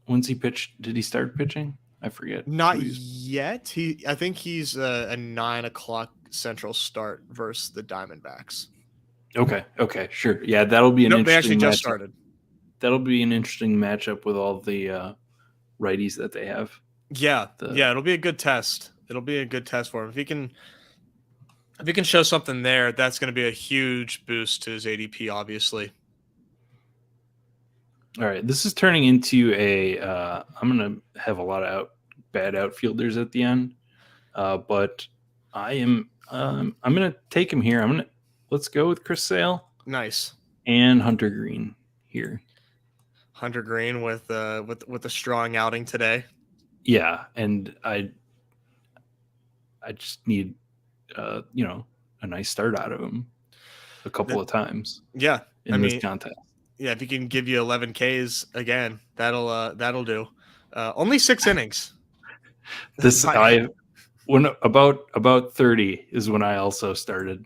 When's he pitched? Did he start pitching? I forget. Not yet. I think he's a 9 o'clock Central start versus the Diamondbacks. Okay, sure. Yeah, that'll be an interesting. They actually just matchup. started. That'll be an interesting matchup with all the righties that they have. Yeah, it'll be a good test. It'll be a good test for him. If he can show something there, that's going to be a huge boost to his ADP, obviously. All right, this is turning into a. I'm going to have a lot of bad outfielders at the end, but I am. I'm going to take him here. Let's go with Chris Sale. Nice. And Hunter Green here. Hunter Green with a strong outing today. Yeah, and I just need a nice start out of him a couple of times. Yeah, in this contest. Yeah, if he can give you 11 Ks again, that'll do. Only 6 innings. When about 30 is when I also started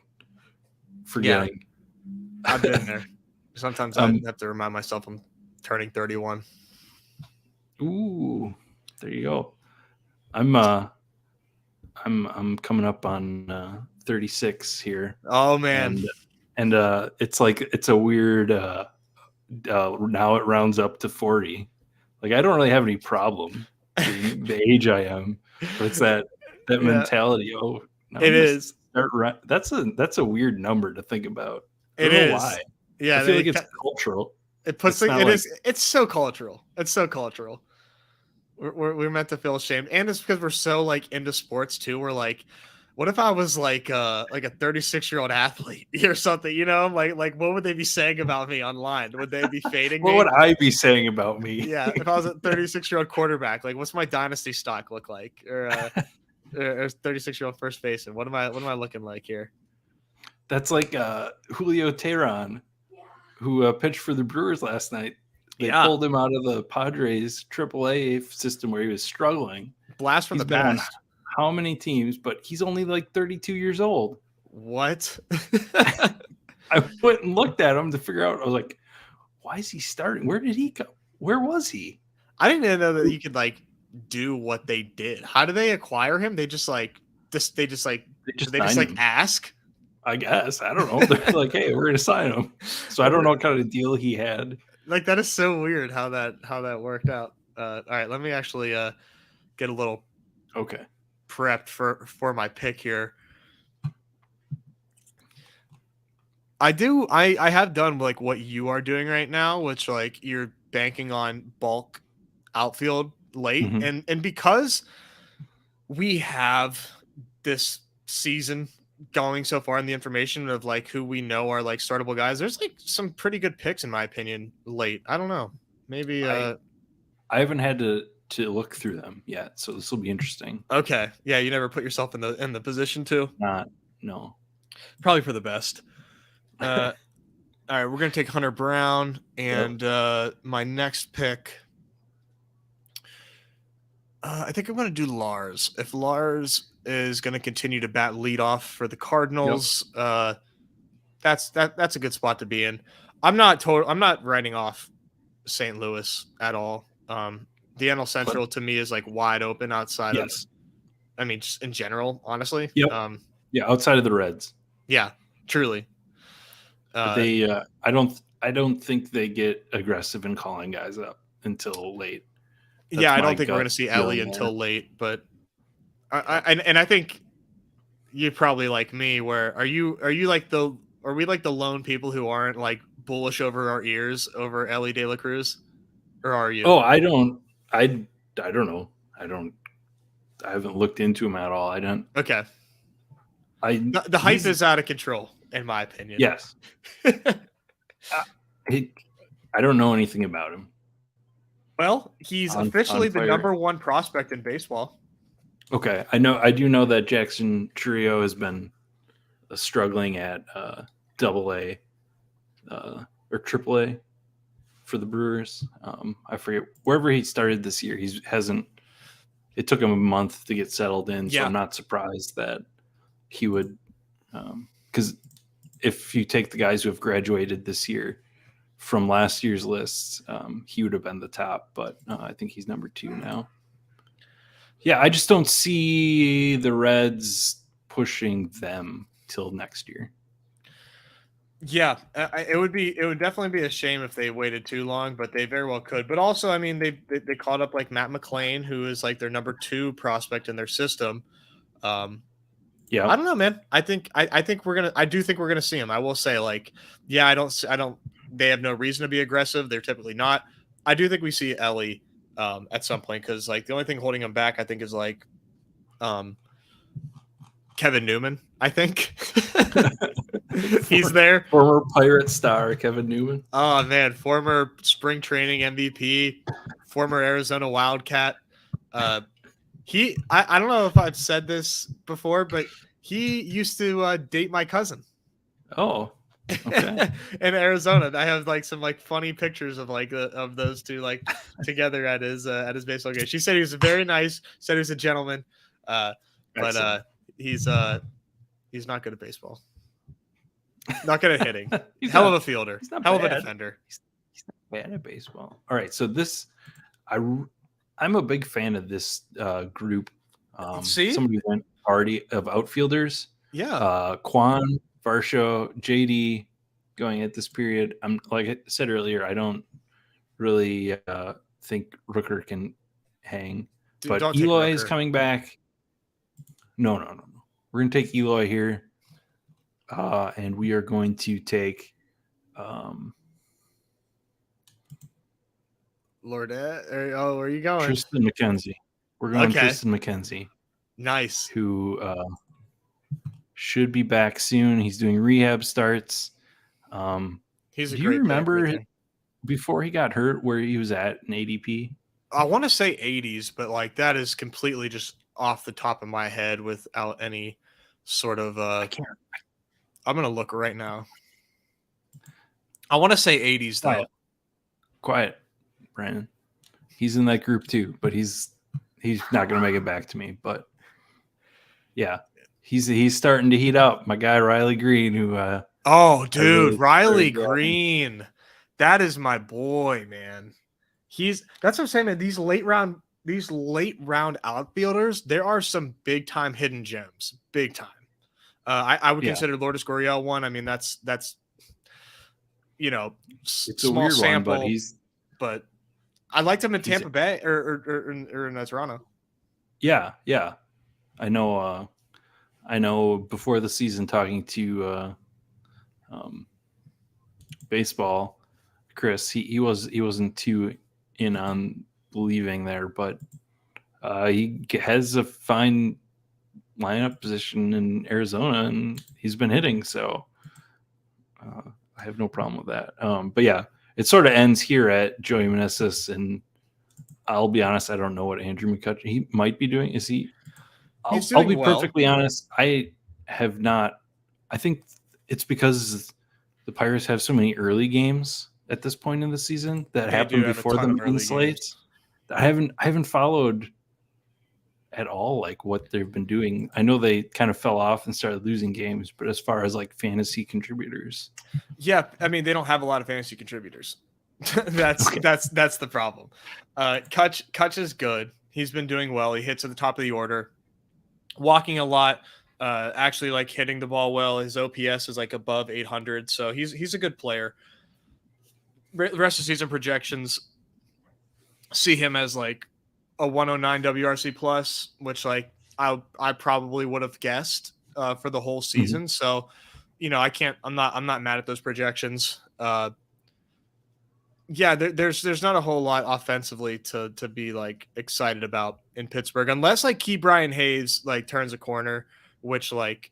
forgetting. Yeah, I've been there. Sometimes I have to remind myself I'm turning 31. Ooh, there you go. I'm coming up on 36 here. Oh man. And it's a weird now it rounds up to 40. Like I don't really have any problem being the age I am, but it's that mentality. Oh, it is. That's a weird number to think about. It is. Why. Yeah, I feel like it's cultural. It puts it's so cultural. It's so cultural. We're meant to feel ashamed, and it's because we're so like into sports too. We're like, what if I was like a 36-year-old athlete or something? You know, like what would they be saying about me online? Would they be fading me? What would I be saying about me? Yeah, if I was a 36-year-old quarterback, like what's my dynasty stock look like? Or a 36-year-old first baseman. What am I looking like here? That's like Julio Teheran, who pitched for the Brewers last night. They pulled him out of the Padres AAA system where he was struggling. Blast from the past. How many teams? But he's only like 32 years old. What? I went and looked at him to figure out. I was like, why is he starting? Where did he go? Where was he? I didn't even know that you could like do what they did. How do they acquire him? They just ask. I guess. I don't know. They're like, hey, we're gonna sign him. So I don't know what kind of deal he had. Like that is so weird how that worked out. All right, let me actually get a little prepped for my pick here. I have done like what you are doing right now, which like you're banking on bulk outfield late, and because we have this season going so far in the information of like who we know are like startable guys, there's like some pretty good picks in my opinion late. I don't know, maybe I haven't had to look through them yet, so this will be interesting. Okay, yeah, you never put yourself in the position to? No, probably for the best. All right, we're gonna take Hunter Brown, and my next pick, I think I'm gonna do Lars. If Lars is going to continue to bat leadoff for the Cardinals, that's a good spot to be in. I'm not writing off St. Louis at all. The NL Central to me is like wide open outside of, I mean, just in general, honestly. Outside of the Reds. Yeah, truly. They, I don't think they get aggressive in calling guys up until late. I don't think we're going to see Ellie until late, but I think you probably like me. Where are you like are we like the lone people who aren't like bullish over our ears over Ellie De La Cruz, or are you? Oh, I don't know. I haven't looked into him at all. I don't. Okay. The hype is out of control, in my opinion. Yes. I don't know anything about him. Well, he's officially the number one prospect in baseball. Okay, I do know that Jackson Trio has been struggling at Double-A, or AAA for the Brewers. I forget wherever he started this year. He hasn't. It took him a month to get settled in, so I'm not surprised that he would. Because if you take the guys who have graduated this year from last year's lists, he would have been the top, but I think he's number 2 now. Yeah, I just don't see the Reds pushing them till next year. Yeah, it would definitely be a shame if they waited too long, but they very well could. But also, I mean, they called up like Matt McLean, who is like their number 2 prospect in their system. Yeah, I don't know, man. I do think we're gonna see him. I will say, like, yeah, I don't. They have no reason to be aggressive. They're typically not. I do think we see Ellie at some point because like the only thing holding him back, I think, is like Kevin Newman. I think he's there. Former Pirate star Kevin Newman. Oh man, former spring training MVP, former Arizona Wildcat. I don't know if I've said this before, but he used to date my cousin. Oh, okay. In Arizona, I have like some like funny pictures of like of those two like together at his baseball game. She said he was very nice. Said he was a gentleman, but he's not good at baseball. Not good at hitting. Hell of a fielder. Hell of a defender. He's not bad at baseball. All right, so I'm a big fan of this group. Somebody went party of outfielders. Yeah. Quan, Varsho, JD going at this period. I'm like I said earlier, I don't really think Rooker can hang. Dude, but Eloy is coming back. No. We're going to take Eloy here. And we are going to take Lordette. Where are you going? Tristan McKenzie. We're going Tristan McKenzie. Nice. Who should be back soon. He's doing rehab starts. He's a do you remember before he got hurt where he was at in ADP? I want to say 80s, but like that is completely just off the top of my head without any sort of I'm going to look right now. I want to say 80s though. Quiet, Brandon. He's in that group too, but he's not going to make it back to me, but yeah. He's starting to heat up. My guy Riley Green, who Riley Green, that is my boy, man. That's what I'm saying, man. These late round outfielders, there are some big time hidden gems, big time. I would consider Lourdes Gurriel one. I mean, that's it's small a weird sample, one, but I liked him in Tampa Bay or in Toronto. Yeah. I know before the season talking to baseball, Chris, he wasn't too in on leaving there, but he has a fine lineup position in Arizona and he's been hitting, so I have no problem with that. But yeah, it sort of ends here at Joey Meneses, and I'll be honest, I don't know what Andrew McCutcheon he might be doing. Is he? I'll be perfectly honest. I have not. I think it's because the Pirates have so many early games at this point in the season that happened before the main slates. I haven't followed at all like what they've been doing. I know they kind of fell off and started losing games, but as far as like fantasy contributors, yeah, I mean they don't have a lot of fantasy contributors. That's the problem. Kutch is good. He's been doing well. He hits at the top of the order, walking a lot. Actually, like hitting the ball well. His OPS is like above 800, so he's a good player. The rest of the season projections see him as like a 109 WRC plus, which like I probably would have guessed for the whole season. So, I'm not mad at those projections. Yeah, there's not a whole lot offensively to be like excited about in Pittsburgh, unless like Brian Hayes like turns a corner, which like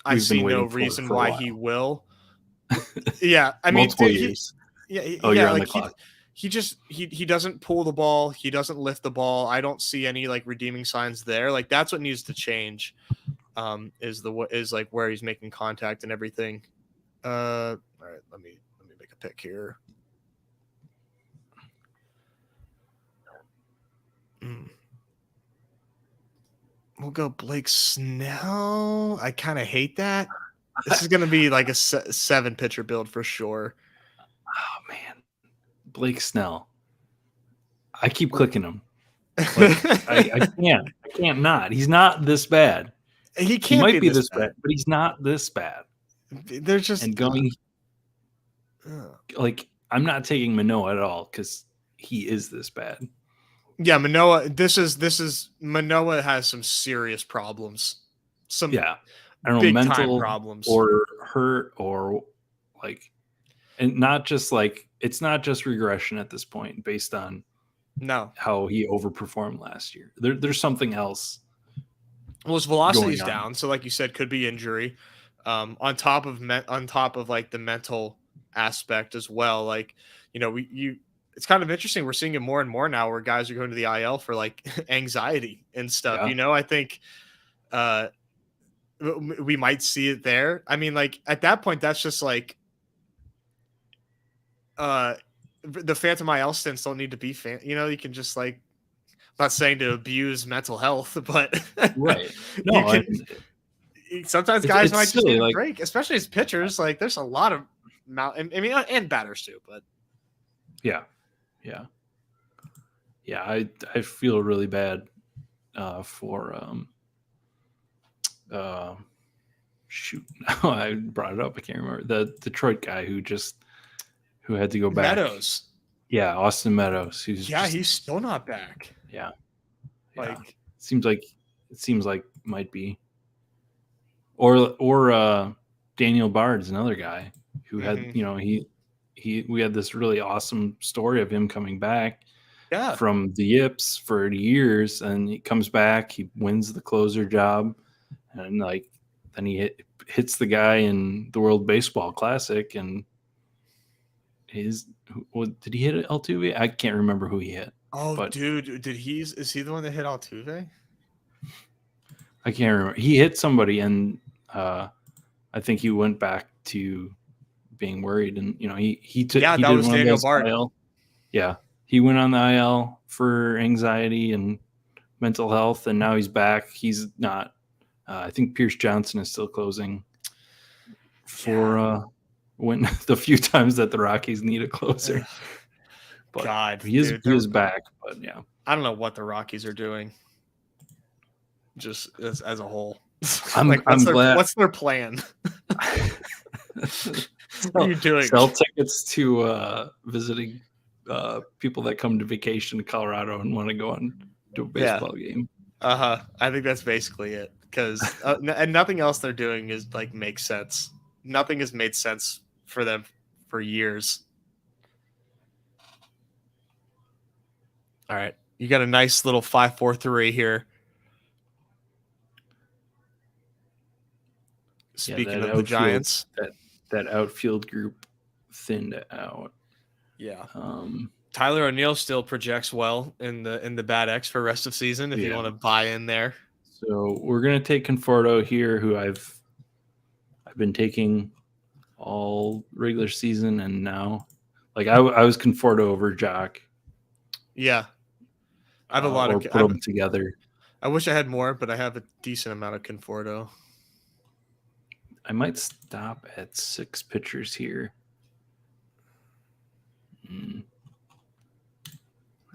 I see no reason why he will. Yeah, I mean, years. You're on the clock. He doesn't pull the ball. He doesn't lift the ball. I don't see any like redeeming signs there. Like that's what needs to change. Is like where he's making contact and everything. All right, let me make a pick here. We'll go Blake Snell. I kind of hate that. This is going to be like a 7 pitcher build for sure. Oh man, Blake Snell. I keep clicking him. Like I can't not. He's not this bad. He He can't might be this bad, but he's not this bad. They're just and going like I'm not taking Manoah at all because he is this bad. Yeah, Manoah. This is Manoah has some serious problems. Some I don't know, big mental time problems or hurt or like, and not just like it's not just regression at this point based on how he overperformed last year. There's something else. Well, his velocity is down, so like you said, could be injury. On top of like the mental aspect as well. Like, you know, it's kind of interesting. We're seeing it more and more now where guys are going to the IL for like anxiety and stuff. Yeah. You know, I think we might see it there. I mean, like at that point, that's just like the phantom IL stints don't need to be you know, you can just like, I'm not saying to abuse mental health, but right. No, sometimes guys might just need a like, break, especially as pitchers. Like there's a lot of and batters too, but yeah. I feel really bad for shoot. No, I brought it up. I can't remember the Detroit guy who had to go back. Meadows. Yeah, Austin Meadows. He's still not back. Yeah. Like it seems like might be. Or Daniel Bard's another guy who had, you know, we had this really awesome story of him coming back from the yips for years, and he comes back, he wins the closer job, and like then he hits the guy in the World Baseball Classic, and did he hit Altuve? I can't remember who he hit. Oh, dude, is he the one that hit Altuve? I can't remember. He hit somebody, and I think he went back to being worried, and you know he took. Yeah, that was Daniel Bard. Yeah, he went on the IL for anxiety and mental health, and now he's back. He's not. I think Pierce Johnson is still closing for when the few times that the Rockies need a closer. But God, he is back. But yeah, I don't know what the Rockies are doing. Just as a whole, I'm glad. What's their plan? What are you doing? Sell tickets to visiting people that come to vacation to Colorado and want to go on to a baseball game. I think that's basically it. Because and nothing else they're doing is like makes sense. Nothing has made sense for them for years. All right, you got a nice little 5-4-3 here. Speaking of the Giants, that outfield group thinned out. Yeah. Tyler O'Neill still projects well in the Bad X for rest of season if you want to buy in there. So we're gonna take Conforto here, who I've been taking all regular season, and now like I was Conforto over Jock. Yeah, I have a lot of put them together. I wish I had more, but I have a decent amount of Conforto. I might stop at 6 pitchers here.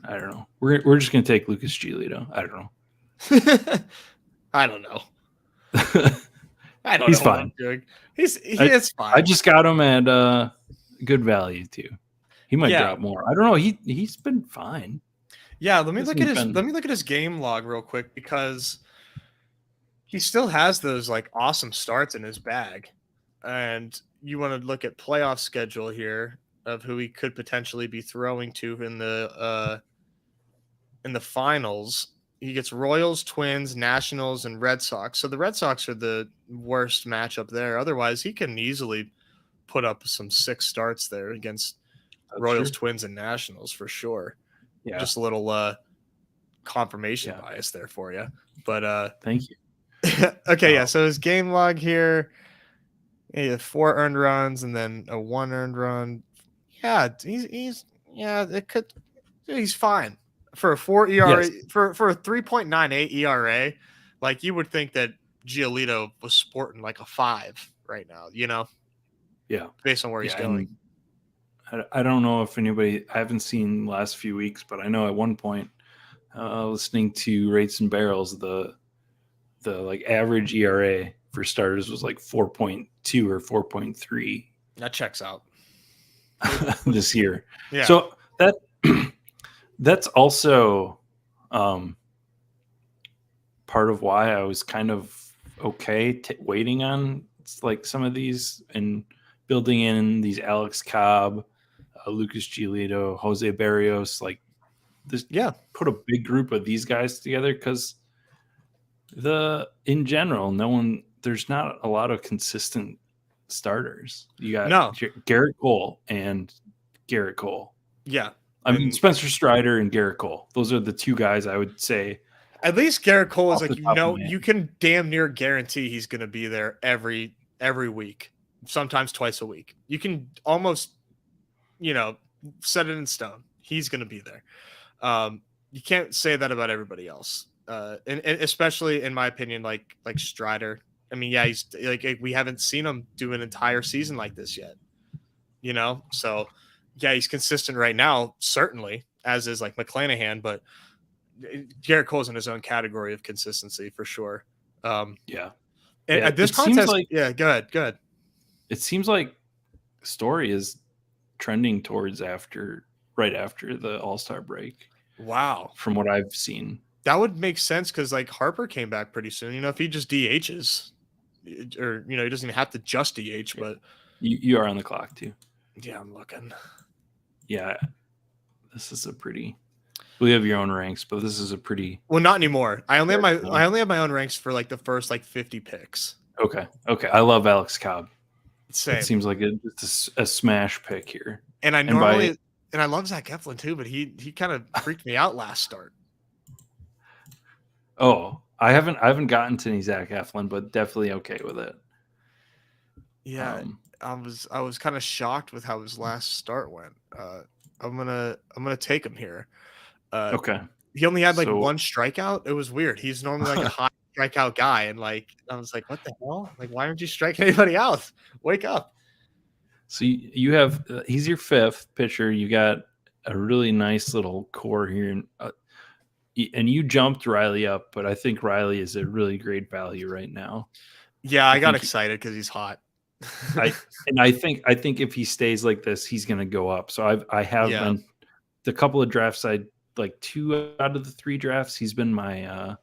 I don't know. We're just gonna take Lucas Giolito. I don't know. I don't know. He's fine. He is fine. I just got him at good value too. He might drop more. I don't know. He's been fine. Yeah, let me look at his game log real quick, because he still has those like awesome starts in his bag. And you want to look at playoff schedule here of who he could potentially be throwing to in the finals. He gets Royals, Twins, Nationals, and Red Sox. So the Red Sox are the worst matchup there. Otherwise, he can easily put up some 6 starts there against Royals, Twins, and Nationals for sure. Yeah. Just a little confirmation bias there for you. But thank you. Okay, so his game log here. He had 4 earned runs and then a 1 earned run. Yeah, he's yeah, it could he's fine. For a 4 ERA Yes. for a 3.98 ERA, like you would think that Giolito was sporting like a 5 right now, Yeah. based on where he's Yeah. going. And I don't know if anybody, I haven't seen the last few weeks, but I know at one point, listening to Rates and Barrels, the like average ERA for starters was like 4.2 or 4.3 That checks out. this year. Yeah. So that's also part of why I was kind of okay waiting on like some of these and building in these Alex Cobb, Lucas Giolito, Jose Barrios, like this. Yeah. Put a big group of these guys together because in general, there's not a lot of consistent starters. You got Garrett Cole and Garrett Cole. Yeah. I mean, Spencer Strider and Garrett Cole. Those are the two guys I would say. At least Garrett Cole is like, you can damn near guarantee he's going to be there every week, sometimes twice a week. You can almost, set it in stone. He's going to be there. You can't say that about everybody else. And especially in my opinion, like Strider. I mean, yeah, he's like, we haven't seen him do an entire season like this yet, So yeah, he's consistent right now, certainly, as is like McClanahan, but Garrett Cole's in his own category of consistency for sure. At this contest, yeah, go ahead. It seems like Story is trending towards right after the All-Star break. Wow. From what I've seen. That would make sense because like Harper came back pretty soon. If he just DHs or, he doesn't even have to just DH, but you are on the clock too. Yeah, I'm looking. Yeah. This is we have your own ranks, but this is a pretty. Well, not anymore. I only have my own ranks for like the first like 50 picks. Okay. I love Alex Cobb. Same. It seems like it's a smash pick here. And I love Zach Eflin too, but he kind of freaked me out last start. Oh, I haven't gotten to any Zach Eflin, but definitely okay with it. Yeah, I was kind of shocked with how his last start went. I'm gonna take him here. Okay. He only had one strikeout. It was weird. He's normally like a high strikeout guy, and like I was like, what the hell? Like, why aren't you striking anybody out? Wake up. So you have he's your 5th pitcher. You got a really nice little core here, and you jumped Riley up, but I think Riley is a really great value right now. Yeah, I got excited because he's hot. I think if he stays like this, he's going to go up. So I have been the couple of drafts. I like 2 out of the 3 drafts. He's been my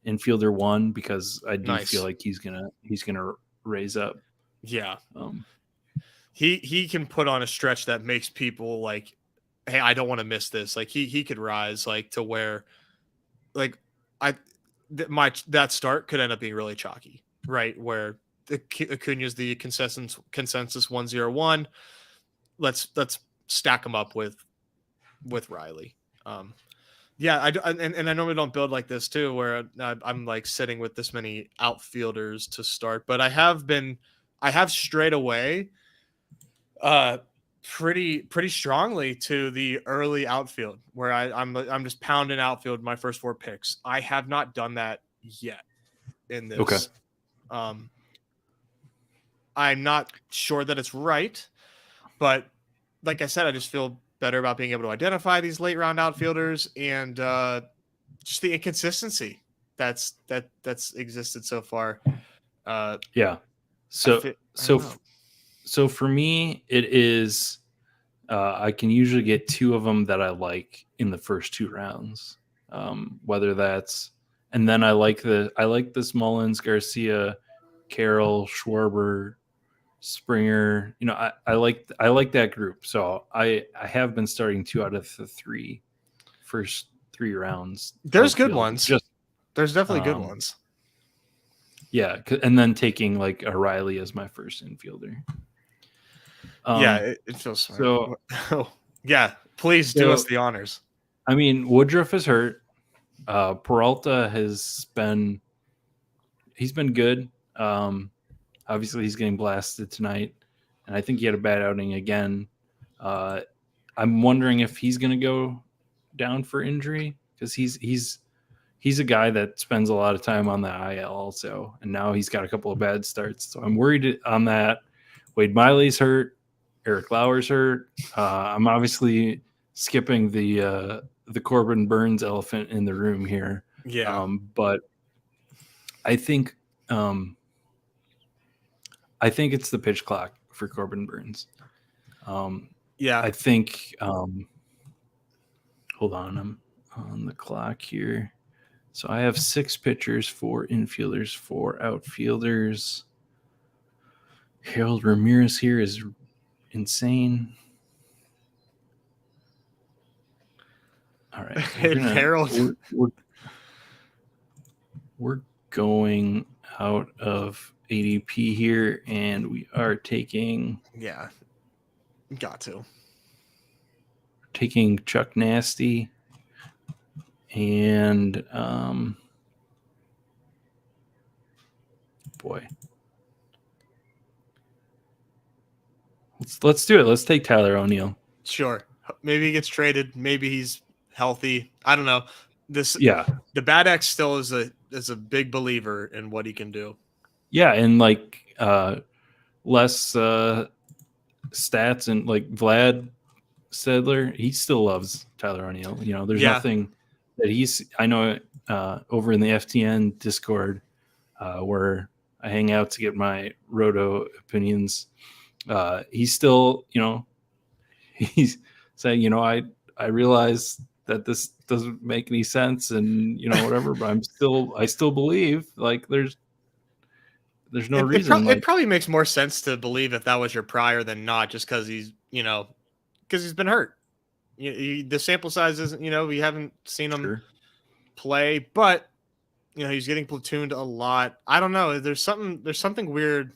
infielder 1 because I do feel like he's gonna raise up. Yeah. He can put on a stretch that makes people like, hey, I don't want to miss this. Like he could rise like to where, like that start could end up being really chalky, right? Where Acuna's the consensus 101. Let's stack them up with Riley. Yeah, and I normally don't build like this too, where I'm like sitting with this many outfielders to start, but I have strayed away pretty strongly to the early outfield where I'm just pounding outfield my first 4 picks. I have not done that yet in this. Okay. I'm not sure that it's right, but like I said, I just feel better about being able to identify these late round outfielders and just the inconsistency that's existed so far. Yeah. So for me, it is I can usually get 2 of them that I like in the first 2 rounds. Whether that's, and then I like this Mullins, Garcia, Carroll, Schwarber, Springer. I like that group. So I have been starting 2 out of the first 3 rounds. There's good ones. There's definitely good ones. Yeah, and then taking like O'Reilly as my first infielder. It feels smart. So yeah, please do us the honors. I mean, Woodruff is hurt. Peralta he's been good. Obviously, he's getting blasted tonight, and I think he had a bad outing again. I'm wondering if he's going to go down for injury because he's a guy that spends a lot of time on the IL also, and now he's got a couple of bad starts. So I'm worried on that. Wade Miley's hurt. Eric Lauer's hurt. I'm obviously skipping the Corbin Burns elephant in the room here. Yeah. But I think it's the pitch clock for Corbin Burns. Yeah. I think hold on, I'm on the clock here. So I have 6 pitchers, 4 infielders, 4 outfielders. Harold Ramirez here is insane. All right. Harold. We're going out of ADP here, and we are taking. Yeah. Got to. Taking Chuck Nasty. And boy. Let's do it. Let's take Tyler O'Neill. Sure. Maybe he gets traded. Maybe he's healthy. I don't know. The Bad X still is a big believer in what he can do. Yeah, and like less stats, and like Vlad Sedler, he still loves Tyler O'Neill. You know, there's nothing that I know over in the FTN Discord where I hang out to get my roto opinions. He's still, he's saying, I realize that this doesn't make any sense and, whatever, but I still believe like there's no reason. It probably makes more sense to believe if that was your prior than not, just because he's been hurt. The sample size isn't, we haven't seen him play, but he's getting platooned a lot. I don't know. There's something weird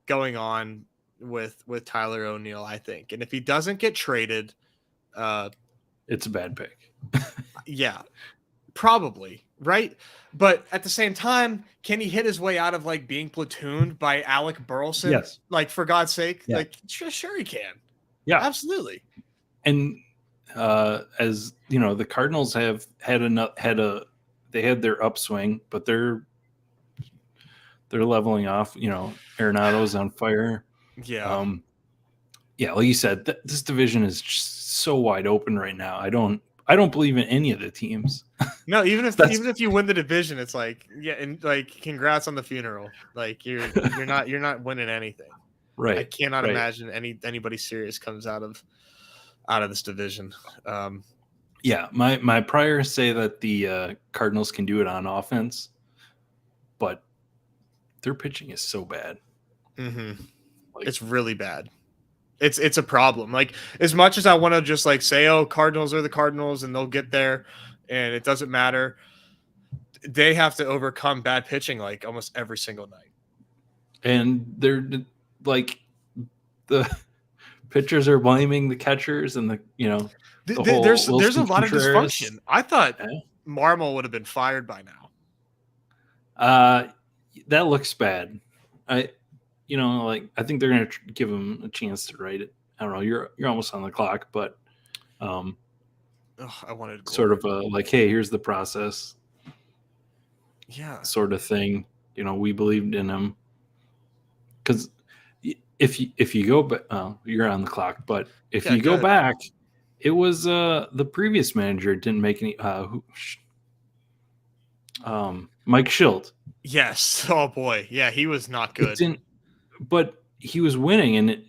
going on with Tyler O'Neill, I think. And if he doesn't get traded, it's a bad pick. Yeah, probably. Right. But at the same time, can he hit his way out of like being platooned by Alec Burleson? Yes. Like, for God's sake, yeah. like sure he can. Yeah, absolutely. And as the Cardinals have they had their upswing, but they're leveling off. Arenado's on fire. Yeah. Yeah, like you said, this division is just so wide open right now. I don't believe in any of the teams. No, even if you win the division, it's like, yeah, and like congrats on the funeral. Like you're not winning anything. Right. I cannot imagine anybody serious comes out of this division. Yeah, my priors say that the Cardinals can do it on offense, but their pitching is so bad. Mm-hmm. Like, it's really bad. It's a problem. Like, as much as I want to just like say, oh, Cardinals are the Cardinals and they'll get there and it doesn't matter, they have to overcome bad pitching like almost every single night. And they're like, the pitchers are blaming the catchers and there's a lot of dysfunction. I thought Marmol would have been fired by now. That looks bad. I think they're going to give him a chance to write it. I don't know. You're almost on the clock, but I wanted sort of like, hey, here's the process. Yeah, sort of thing. We believed in him because if you go back, you're on the clock. But if you go back, it was the previous manager didn't make any. Mike Schilt. Yes. Oh boy. Yeah, he was not good. But he was winning, and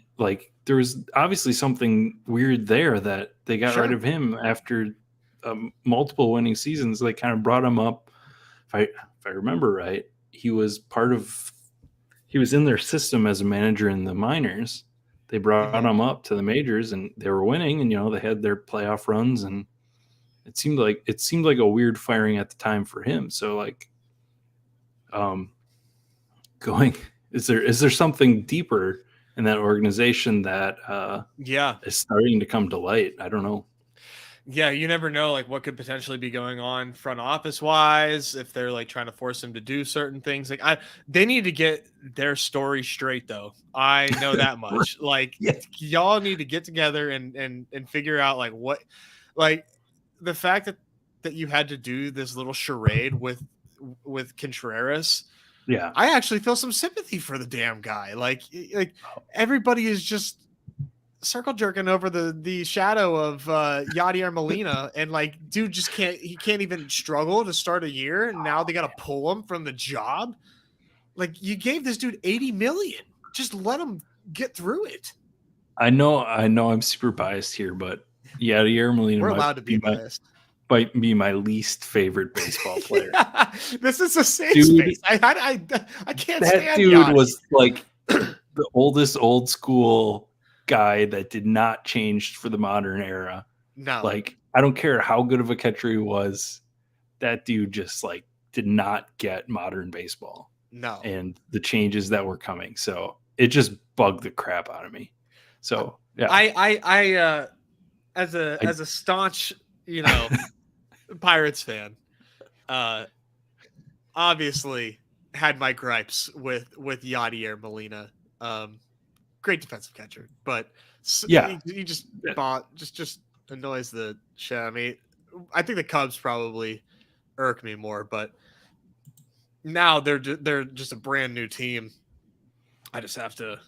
there was obviously something weird there that they got rid of him after multiple winning seasons. They kind of brought him up. If I remember right, he was in their system as a manager in the minors. They brought him up to the majors, and they were winning, and they had their playoff runs, and it seemed like a weird firing at the time for him. So is there something deeper in that organization that is starting to come to light? I don't know. Yeah, you never know like what could potentially be going on front office wise if they're like trying to force him to do certain things. They need to get their story straight though. I know that much. Like Yeah. y'all need to get together and figure out like what like the fact that you had to do this little charade with Contreras. Yeah. I actually feel some sympathy for the damn guy. Like everybody is just circle jerking over the shadow of Yadier Molina, and like dude just can't even struggle to start a year, and now they got to pull him from the job. Like you gave this dude 80 million, just let him get through it. I know I'm super biased here, but Yadier Molina We're allowed to be biased. might be my least favorite baseball player. This is a safe Dude, space. I can't that stand dude Yachty. was like the oldest old school guy that did not change for the modern era. No, Like, I don't care how good of a catcher he was, that dude just like did not get modern baseball no. and the changes that were coming. So it just bugged the crap out of me. So yeah, I as a staunch, Pirates fan, obviously had my gripes with Yadier Molina. Great defensive catcher, but yeah, he just annoys the shit. I mean, I think the Cubs probably irk me more, but now they're just a brand new team. I just have to.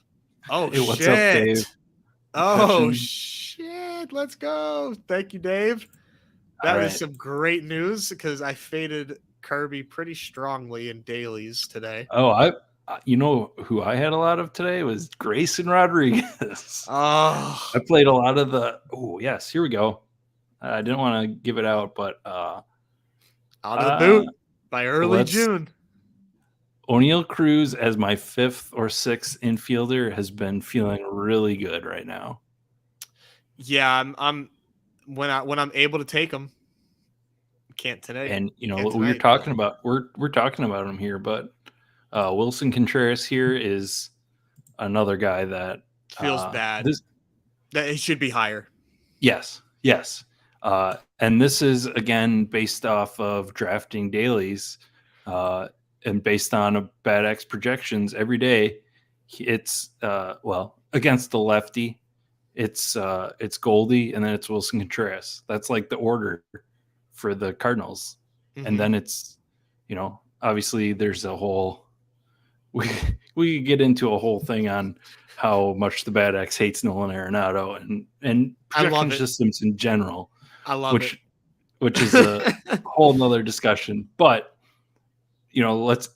Oh hey, shit! what's up, Dave? Oh shit! Let's go. Thank you, Dave. That is some great news because I faded Kirby pretty strongly in dailies today. Oh, you know who I had a lot of today was Grayson Rodriguez. Oh, I played a lot of the. Oh yes, here we go. I didn't want to give it out, but out of the boot by early June. O'Neal Cruz as my 5th or 6th infielder has been feeling really good right now. Yeah, I'm when I'm able to take him. Can't today. And we're talking about him here, but Wilson Contreras here is another guy that feels bad. That he should be higher. Yes. And this is again based off of drafting dailies, and based on Bad X projections every day. It's against the lefty, it's Goldie, and then it's Wilson Contreras. That's like the order for the Cardinals. Mm-hmm. And then it's obviously there's a whole we get into a whole thing on how much the Bad X hates Nolan Arenado and projection systems in general. I love it. Which is a whole nother discussion. But let's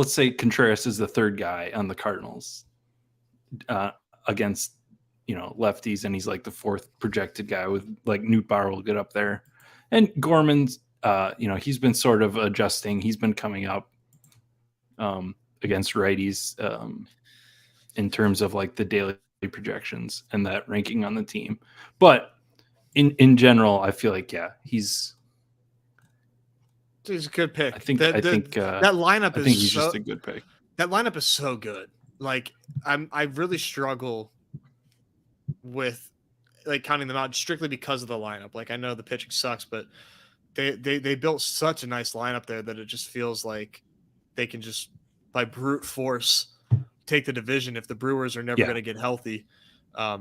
say Contreras is the 3rd guy on the Cardinals against lefties, and he's like the 4th projected guy with like Newt Barr will get up there, and Gorman's he's been sort of adjusting. He's been coming up against righties in terms of like the daily projections and that ranking on the team. But in general, I feel like he's a good pick. I think that lineup is he's just a good pick. That lineup is so good. Like I really struggle with like counting them out strictly because of the lineup. Like I know the pitching sucks, but they built such a nice lineup there that it just feels like they can just by brute force take the division if the Brewers are never going to get healthy. I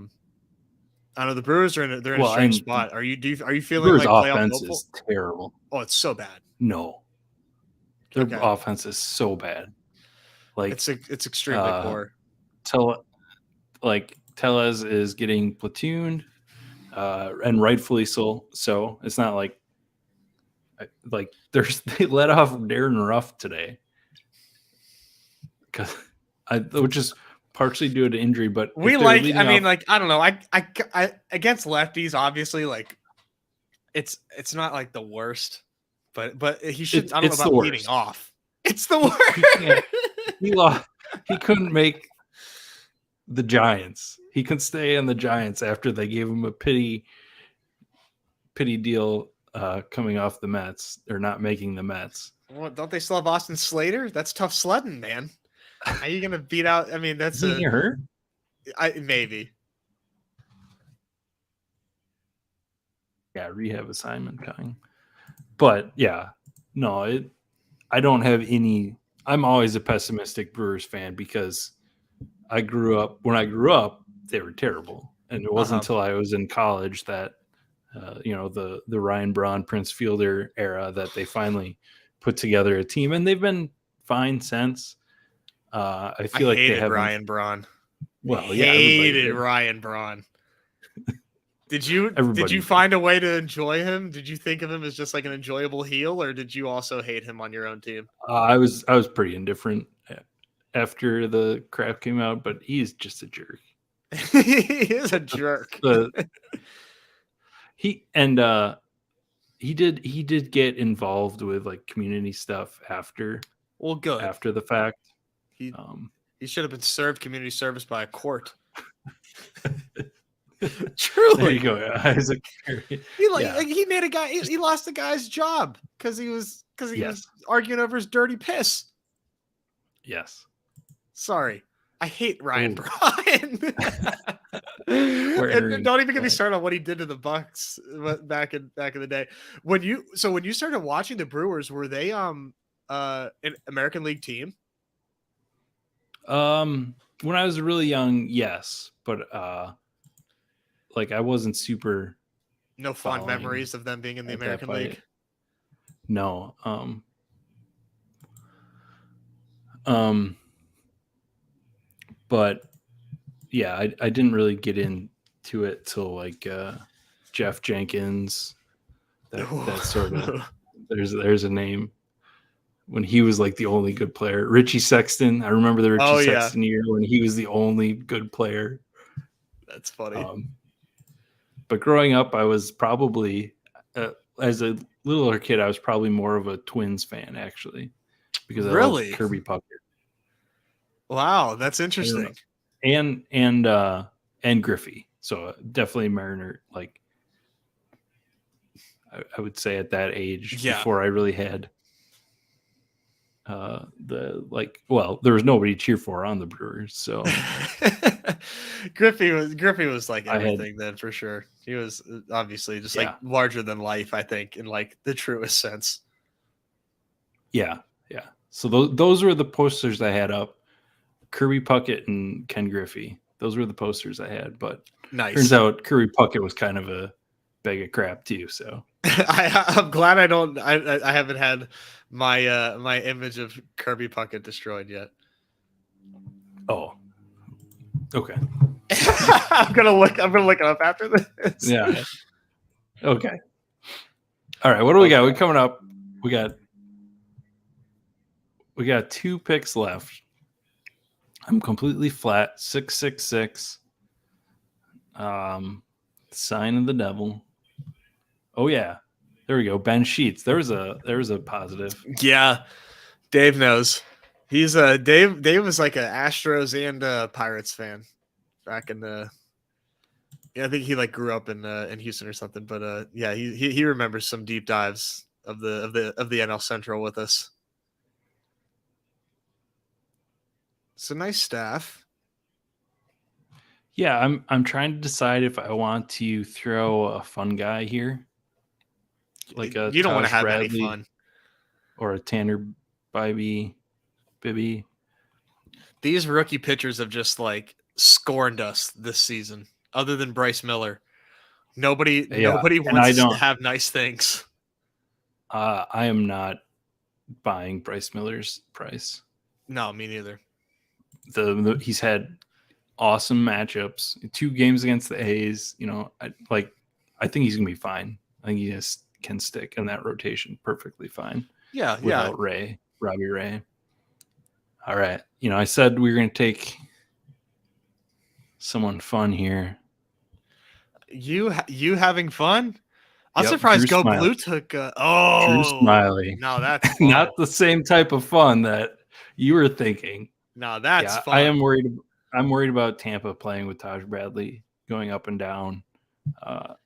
know the Brewers are in a strange spot. Are you feeling Brewers' like offense is terrible? Oh, it's so bad. No, their offense is so bad. Like it's extremely poor. Tellez is getting platooned, and rightfully so. So it's not like they let off Darren Ruff today, which is partially due to injury. But I don't know. I against lefties, obviously, like it's not like the worst, but he should. I don't know about leading off. It's the worst. He couldn't make the Giants. He couldn't stay on the Giants after they gave him a pity deal coming off the Mets. They're not making the Mets. Well, don't they still have Austin Slater? That's tough sledding, man. How are you gonna beat out? I mean, that's hurt. Maybe. rehab assignment coming. But yeah, no, I don't have any. I'm always a pessimistic Brewers fan because when I grew up, they were terrible, and it wasn't until I was in college that the Ryan Braun, Prince Fielder era that they finally put together a team, and they've been fine since. I feel like they haven't. Ryan Braun. Well, hated Ryan Braun. Did you find a way to enjoy him? Did you think of him as just like an enjoyable heel, or did you also hate him on your own team? I was pretty indifferent after the crap came out, but he's just a jerk. He is a jerk. He did get involved with like community stuff after. Well, good. After the fact, he should have been served community service by a court. Truly, there you go, Isaac. He made a guy. He lost a guy's job because he was arguing over his dirty piss. Yes. Sorry, I hate Ryan Braun. And don't even get me started on what he did to the Bucks back in the day. When you started watching the Brewers, were they an American League team? When I was really young, yes, but like I wasn't super. No fond memories of them being in the American League. No. But yeah, I didn't really get into it till like Jeff Jenkins. That sort of there's a name. When he was like the only good player. Richie Sexton. I remember the Richie Sexton year when he was the only good player. That's funny. But growing up, I was probably, as a littler kid, I was probably more of a Twins fan, actually. Because I loved Kirby Puckett. Wow, that's interesting. And Griffey. So definitely Mariner, like, I would say at that age, before I really had there was nobody to cheer for on the Brewers, so Griffey was like everything then for sure. He was obviously just like larger than life, I think, in like the truest sense. Yeah. So those were the posters I had up. Kirby Puckett and Ken Griffey. Those were the posters I had, but turns out Kirby Puckett was kind of a bag of crap too. So I'm glad I haven't had my my image of Kirby Puckett destroyed yet. Oh, okay. I'm gonna look it up after this. Yeah. Okay. All right. What do we got? We're coming up. We got 2 picks left. I'm completely flat. 666. Sign of the devil. Oh yeah. There we go. Ben Sheets. There's a positive. Yeah. Dave knows. He's Dave was like a Astros and Pirates fan back in the I think he like grew up in Houston or something, but he remembers some deep dives of the NL Central with us. It's a nice staff. Yeah, I'm trying to decide if I want to throw a fun guy here. Like a you don't want to have Bradley any fun. Or a Tanner Bibby. These rookie pitchers have just like scorned us this season, other than Bryce Miller. Nobody wants to have nice things. I am not buying Bryce Miller's price. No, me neither. He's had awesome matchups, 2 games against the A's. I think he's gonna be fine. I think he can stick in that rotation perfectly fine. Without Robbie Ray. All right. I said we were going to take someone fun here. You having fun? I'm surprised Go Blue took Drew Smiley. No, that's fun. Not the same type of fun that you were thinking. No, that's fun. I am worried. I'm worried about Tampa playing with Taj Bradley going up and down. I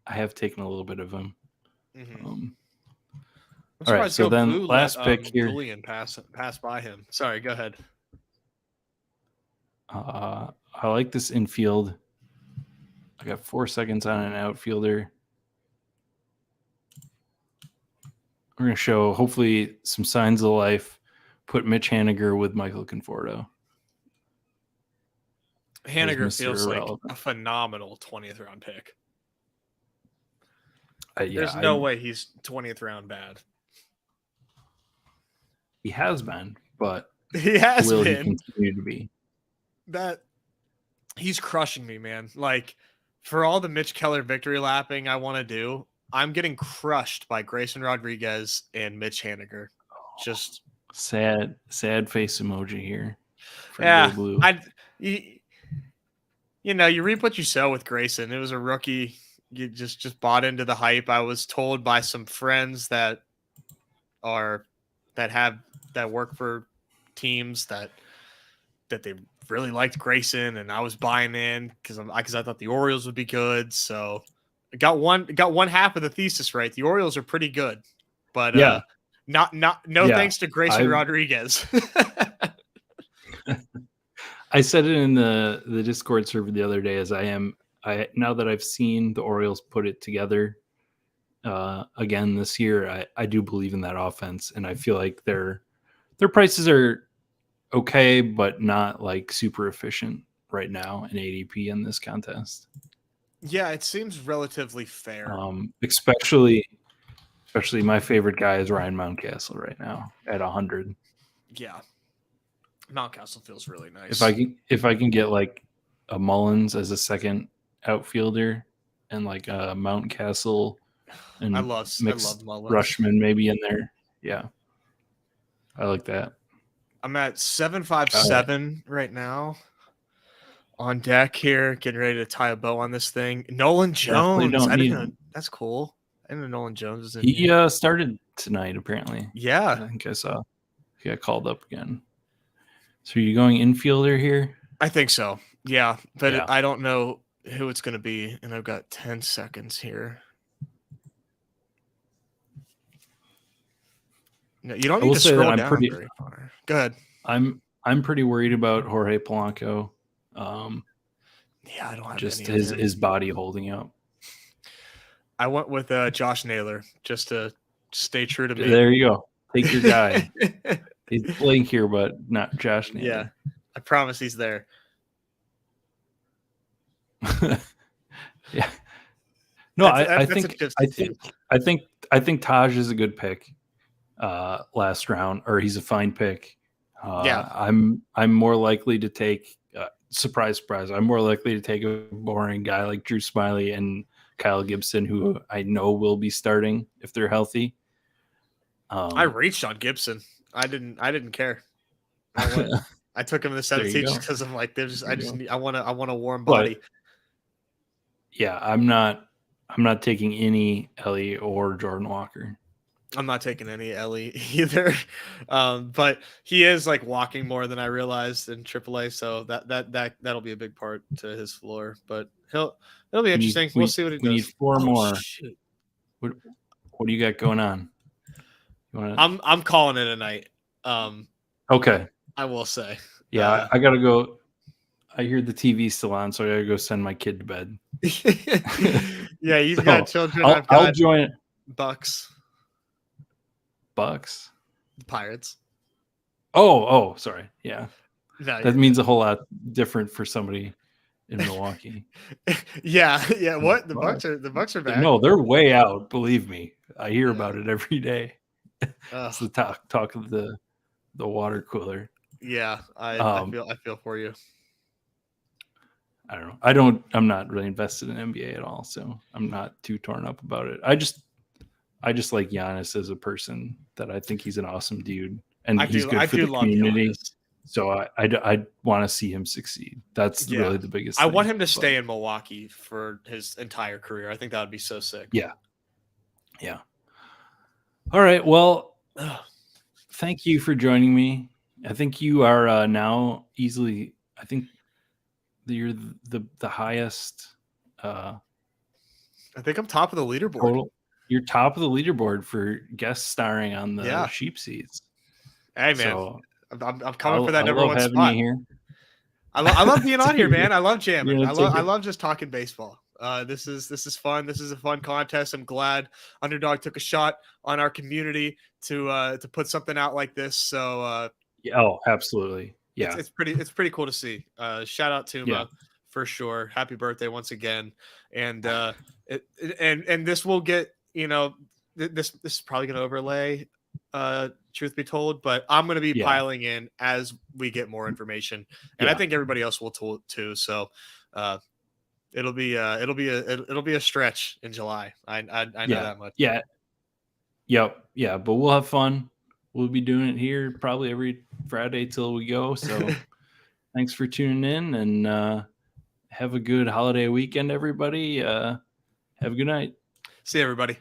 have taken a little bit of him. Mm-hmm. All right, so then last pick here. Julian pass by him. Sorry, go ahead. I like this infield. I got 4 seconds on an outfielder. We're going to show hopefully some signs of life. Put Mitch Haniger with Michael Conforto. Haniger feels like a phenomenal 20th round pick. There's no way he's 20th round bad. He has been, but will he continue to be? That he's crushing me, man. Like, for all the Mitch Keller victory lapping I want to do, I'm getting crushed by Grayson Rodriguez and Mitch Haniger. Just sad face emoji here. Yeah, you reap what you sow with Grayson. It was a rookie. You just bought into the hype. I was told by some friends that work for teams that they really liked Grayson, and I was buying in because I thought the Orioles would be good. So I got one half of the thesis right. The Orioles are pretty good, but thanks to Grayson Rodriguez. I said it in the Discord server the other day, as now that I've seen the Orioles put it together again this year, I do believe in that offense, and I feel like their prices are okay, but not like super efficient right now in ADP in this contest. Yeah, it seems relatively fair. Especially my favorite guy is Ryan Mountcastle right now at 100. Yeah. Mountcastle feels really nice. If I can get like a Mullins as a second outfielder and like a Mountcastle and I love Mullins. Rushman maybe in there. Yeah. I like that. I'm at 757 right now on deck here, getting ready to tie a bow on this thing. Nolan Jones. That's cool. I didn't know Nolan Jones was in here. He started tonight, apparently. Yeah. I think I saw he got called up again. So are you going infielder here? I think so. Yeah. But I don't know who it's going to be. And I've got 10 seconds here. No, you don't need to scroll down very far. Go ahead. I'm pretty worried about Jorge Polanco. I don't have just his body holding up. I went with Josh Naylor just to stay true to me. There you go. Take your guy. He's blank here, but not Josh Naylor. Yeah, I promise he's there. Yeah. No, I think Taj is a good pick. Last round, or he's a fine pick. I'm more likely to take surprise. I'm more likely to take a boring guy like Drew Smyly and Kyle Gibson, who I know will be starting if they're healthy. I reached on Gibson. I didn't care. I took him in the 17th just because I'm like, I want a warm body. But, yeah, I'm not taking any Ellie or Jordan Walker. I'm not taking any Ellie either. But he is like walking more than I realized in AAA, so that'll be a big part to his floor. But it'll be interesting. We'll see what he does. We need four more. Shit. What do you got going on? I'm calling it a night. Okay. I will say. Yeah, I gotta go. I hear the TV's still on, so I gotta go send my kid to bed. Yeah, you've got children. I'll join it. Bucks. Pirates. Oh, sorry. Yeah. No, that means a whole lot different for somebody in Milwaukee. Yeah. What? The Bucks are back. No, they're way out. Believe me, I hear about it every day. It's the talk of the water cooler. Yeah, I feel for you. I don't know. I'm not really invested in NBA at all, so I'm not too torn up about it. I just like Giannis as a person. That I think he's an awesome dude, and he's good for the community. So I want to see him succeed. That's really the biggest. I want him to stay in Milwaukee for his entire career. I think that would be so sick. Yeah. All right. Well, thank you for joining me. I think you are now easily. I think you're the highest. I think I'm top of the leaderboard. Total. You're top of the leaderboard for guest starring on the Sheep Seeds. Hey man, so I'm coming for that number one spot. Here. I love being on here, man. I love jamming. I love just talking baseball. This is fun. This is a fun contest. I'm glad Underdog took a shot on our community to put something out like this. So Yeah, oh, absolutely. Yeah. it's pretty cool to see. Shout out to Yeah. for sure. Happy birthday once again. And and this will get, this is probably gonna overlay truth be told, but I'm gonna be Yeah. piling in as we get more information. And I think everybody else will too. So it'll be a stretch in July. I know that much. Yeah. Yep. Yeah. But we'll have fun. We'll be doing it here probably every Friday till we go. So thanks for tuning in, and have a good holiday weekend, everybody. Have a good night. See you, everybody.